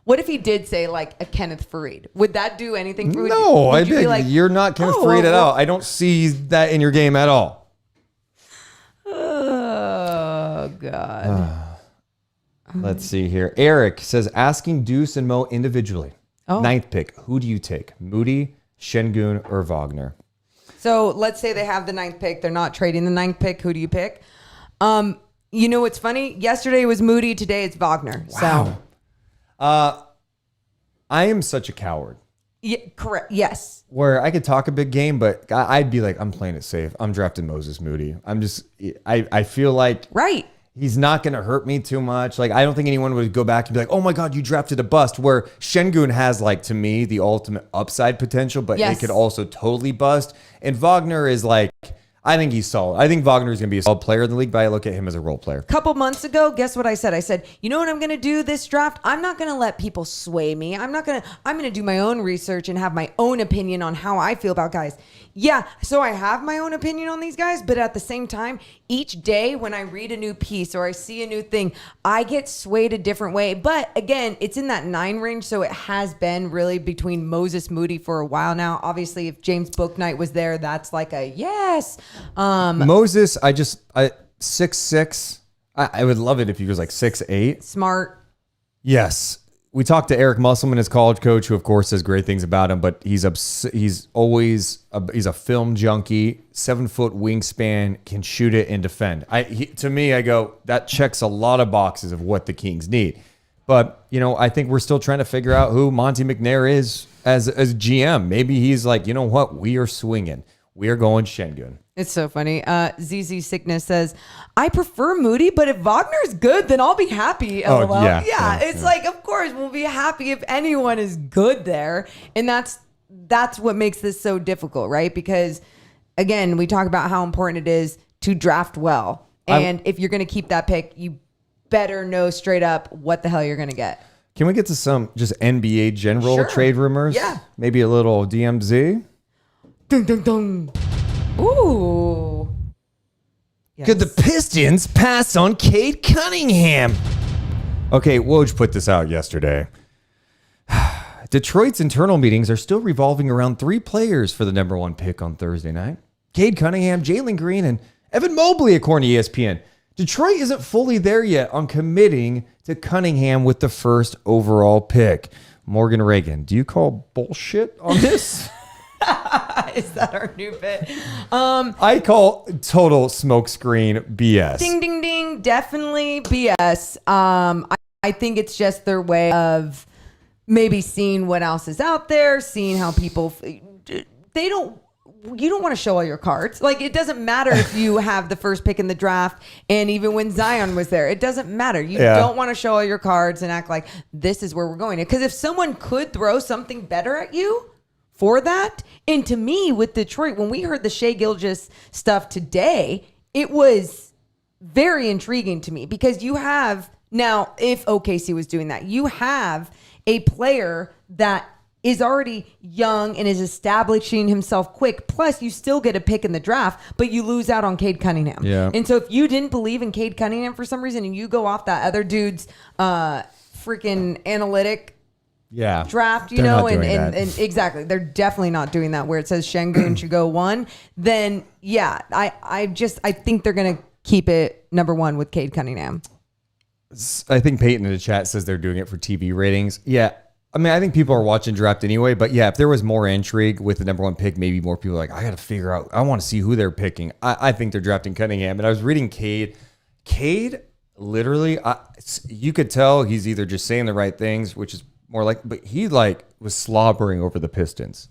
what if he did say like a Kenneth Farid? Would that do anything for you? No, Would you be like, you're not Kenneth Farid at all. I don't see that in your game at all. Oh, God. Let's see here. Eric says, asking Deuce and Mo individually. Ninth pick. Who do you take? Moody, Şengün, or Wagner? So let's say they have the ninth pick. They're not trading the ninth pick. Who do you pick? You know what's funny? Yesterday was Moody. Today it's Wagner. Wow. So, I am such a coward. yeah, correct. Yes. Where I could talk a big game, but I'd be like, I'm playing it safe. I'm drafting Moses Moody. I feel like Right. he's not going to hurt me too much. Like, I don't think anyone would go back and be like, oh my God, you drafted a bust. Where Şengün has, like, to me, the ultimate upside potential, but Yes. it could also totally bust. And Wagner is like, I think he's solid. I think Wagner is going to be a solid player in the league, but I look at him as a role player. Couple months ago, guess what I said? I said, you know what I'm going to do this draft? I'm not going to let people sway me. I'm going to do my own research and have my own opinion on how I feel about guys. Yeah, so I have my own opinion on these guys, but at the same time, each day when I read a new piece or I see a new thing, I get swayed a different way. But again, it's in that 9 range, so it has been really between Moses Moody for a while now. Obviously, if James Bouknight was there, that's like a yes. Moses, I 6'6". I would love it if he was like 6'8". Smart. Yes. We talked to Eric Musselman, his college coach, who of course says great things about him, but he's a film junkie, 7-foot wingspan, can shoot it and defend. To me, I go, that checks a lot of boxes of what the Kings need. But, I think we're still trying to figure out who Monty McNair is as GM. Maybe he's like, you know what? We are swinging. We are going Şengün. It's so funny. ZZ Sickness says, I prefer Moody, but if Wagner's good, then I'll be happy. Oh, LOL. yeah. It's like, of course, we'll be happy if anyone is good there. And that's what makes this so difficult, right? Because, again, we talk about how important it is to draft well. And if you're going to keep that pick, you better know straight up what the hell you're going to get. Can we get to some just NBA general Sure. trade rumors? Yeah. Maybe a little DMZ? Dun, dun, dun. Ooh. Yes. Could the Pistons pass on Cade Cunningham? Okay, Woj put this out yesterday. Detroit's internal meetings are still revolving around 3 players for the number 1 pick on Thursday night. Cade Cunningham, Jalen Green, and Evan Mobley, according to ESPN. Detroit isn't fully there yet on committing to Cunningham with the first overall pick. Morgan Reagan, do you call bullshit on this? Is that our new bit? I call total smokescreen BS. Ding, ding, ding. Definitely BS. I think it's just their way of maybe seeing what else is out there, seeing how people, you don't want to show all your cards. Like, it doesn't matter if you have the first pick in the draft, and even when Zion was there, it doesn't matter. You don't want to show all your cards and act like this is where we're going. Because if someone could throw something better at you for that, and to me with Detroit, when we heard the Shai Gilgeous stuff today, it was very intriguing to me because you have now, if OKC was doing that, you have a player that is already young and is establishing himself quick. Plus, you still get a pick in the draft, but you lose out on Cade Cunningham. Yeah. And so if you didn't believe in Cade Cunningham for some reason and you go off that other dude's freaking analytic draft, They're not doing and that. exactly, they're definitely not doing that where it says Şengün should go 1, then I think they're going to keep it number 1 with Cade Cunningham. I think Peyton in the chat says they're doing it for TV ratings. Yeah. I mean, I think people are watching draft anyway, but yeah, if there was more intrigue with the number 1 pick, maybe more people are like, I got to figure out, I want to see who they're picking. I think they're drafting Cunningham. And I was reading Cade. Cade, literally, you could tell he's either just saying the right things, which is more like, but he was slobbering over the Pistons.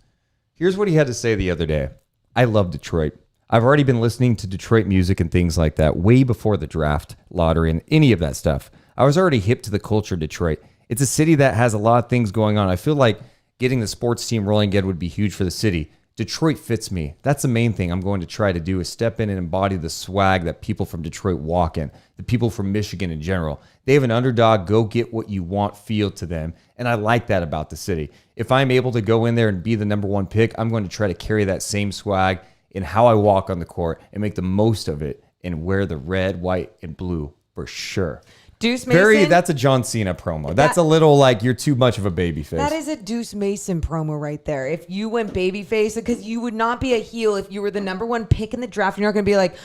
Here's what he had to say the other day. I love Detroit. I've already been listening to Detroit music and things like that way before the draft, lottery, and any of that stuff. I was already hip to the culture of Detroit. It's a city that has a lot of things going on. I feel like getting the sports team rolling again would be huge for the city. Detroit fits me. That's the main thing I'm going to try to do is step in and embody the swag that people from Detroit walk in, the people from Michigan in general. They have an underdog, go get what you want feel to them, and I like that about the city. If I'm able to go in there and be the number 1 pick, I'm going to try to carry that same swag in how I walk on the court and make the most of it and wear the red, white, and blue for sure. Deuce Mason. That's a John Cena promo. That's a little like you're too much of a baby face. That is a Deuce Mason promo right there. If you went babyface, because you would not be a heel if you were the number 1 pick in the draft. You're not going to be like,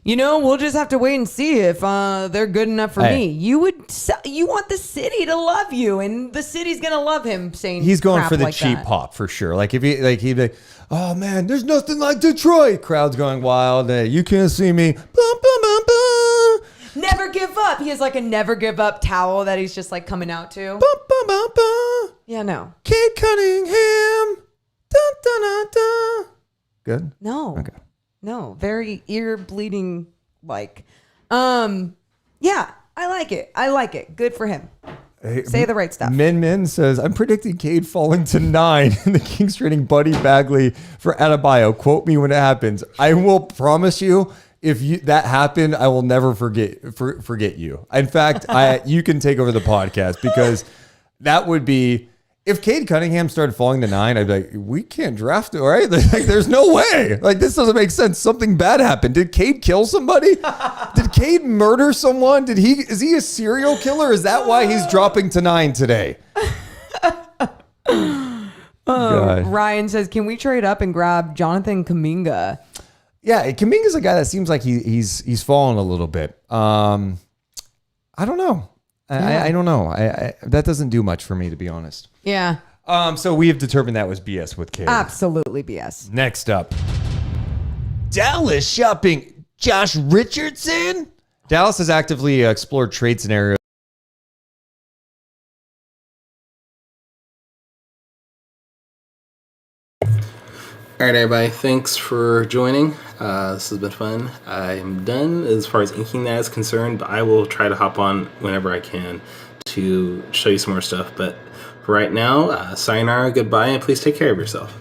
we'll just have to wait and see if they're good enough for me. You want the city to love you, and the city's going to love him saying he's going crap for the like cheap that. pop for sure. Like if he'd be like, oh man, there's nothing like Detroit. Crowd's going wild. You can't see me. Bum, bum, bum, bum. Never give up. He has like a never give up towel that he's just like coming out to. Yeah, no. Cade Cunningham. Dun, dun, dun, dun. Good? No. Okay. No. Very ear bleeding like. Yeah, I like it. I like it. Good for him. Hey, Say the right stuff. Min says, I'm predicting Cade falling to 9 and the Kings trading Buddy Bagley for Adebayo. Quote me when it happens. I will promise you, if that happened, I will never forget you. In fact, you can take over the podcast because that would be, if Cade Cunningham started falling to 9, I'd be like, we can't draft it, right? Like, there's no way. Like, this doesn't make sense. Something bad happened. Did Cade kill somebody? Did Cade murder someone? Is he a serial killer? Is that why he's dropping to 9 today? God. Ryan says, can we trade up and grab Jonathan Kuminga? Yeah, Kuminga's a guy that seems like he's fallen a little bit. I don't know. I don't know. That doesn't do much for me, to be honest. Yeah. So we have determined that was BS with Cade. Absolutely BS. Next up, Dallas shopping Josh Richardson. Dallas has actively explored trade scenarios. All right, everybody. Thanks for joining. This has been fun. I'm done as far as inking that is concerned, but I will try to hop on whenever I can to show you some more stuff. But for right now, sayonara, goodbye, and please take care of yourself.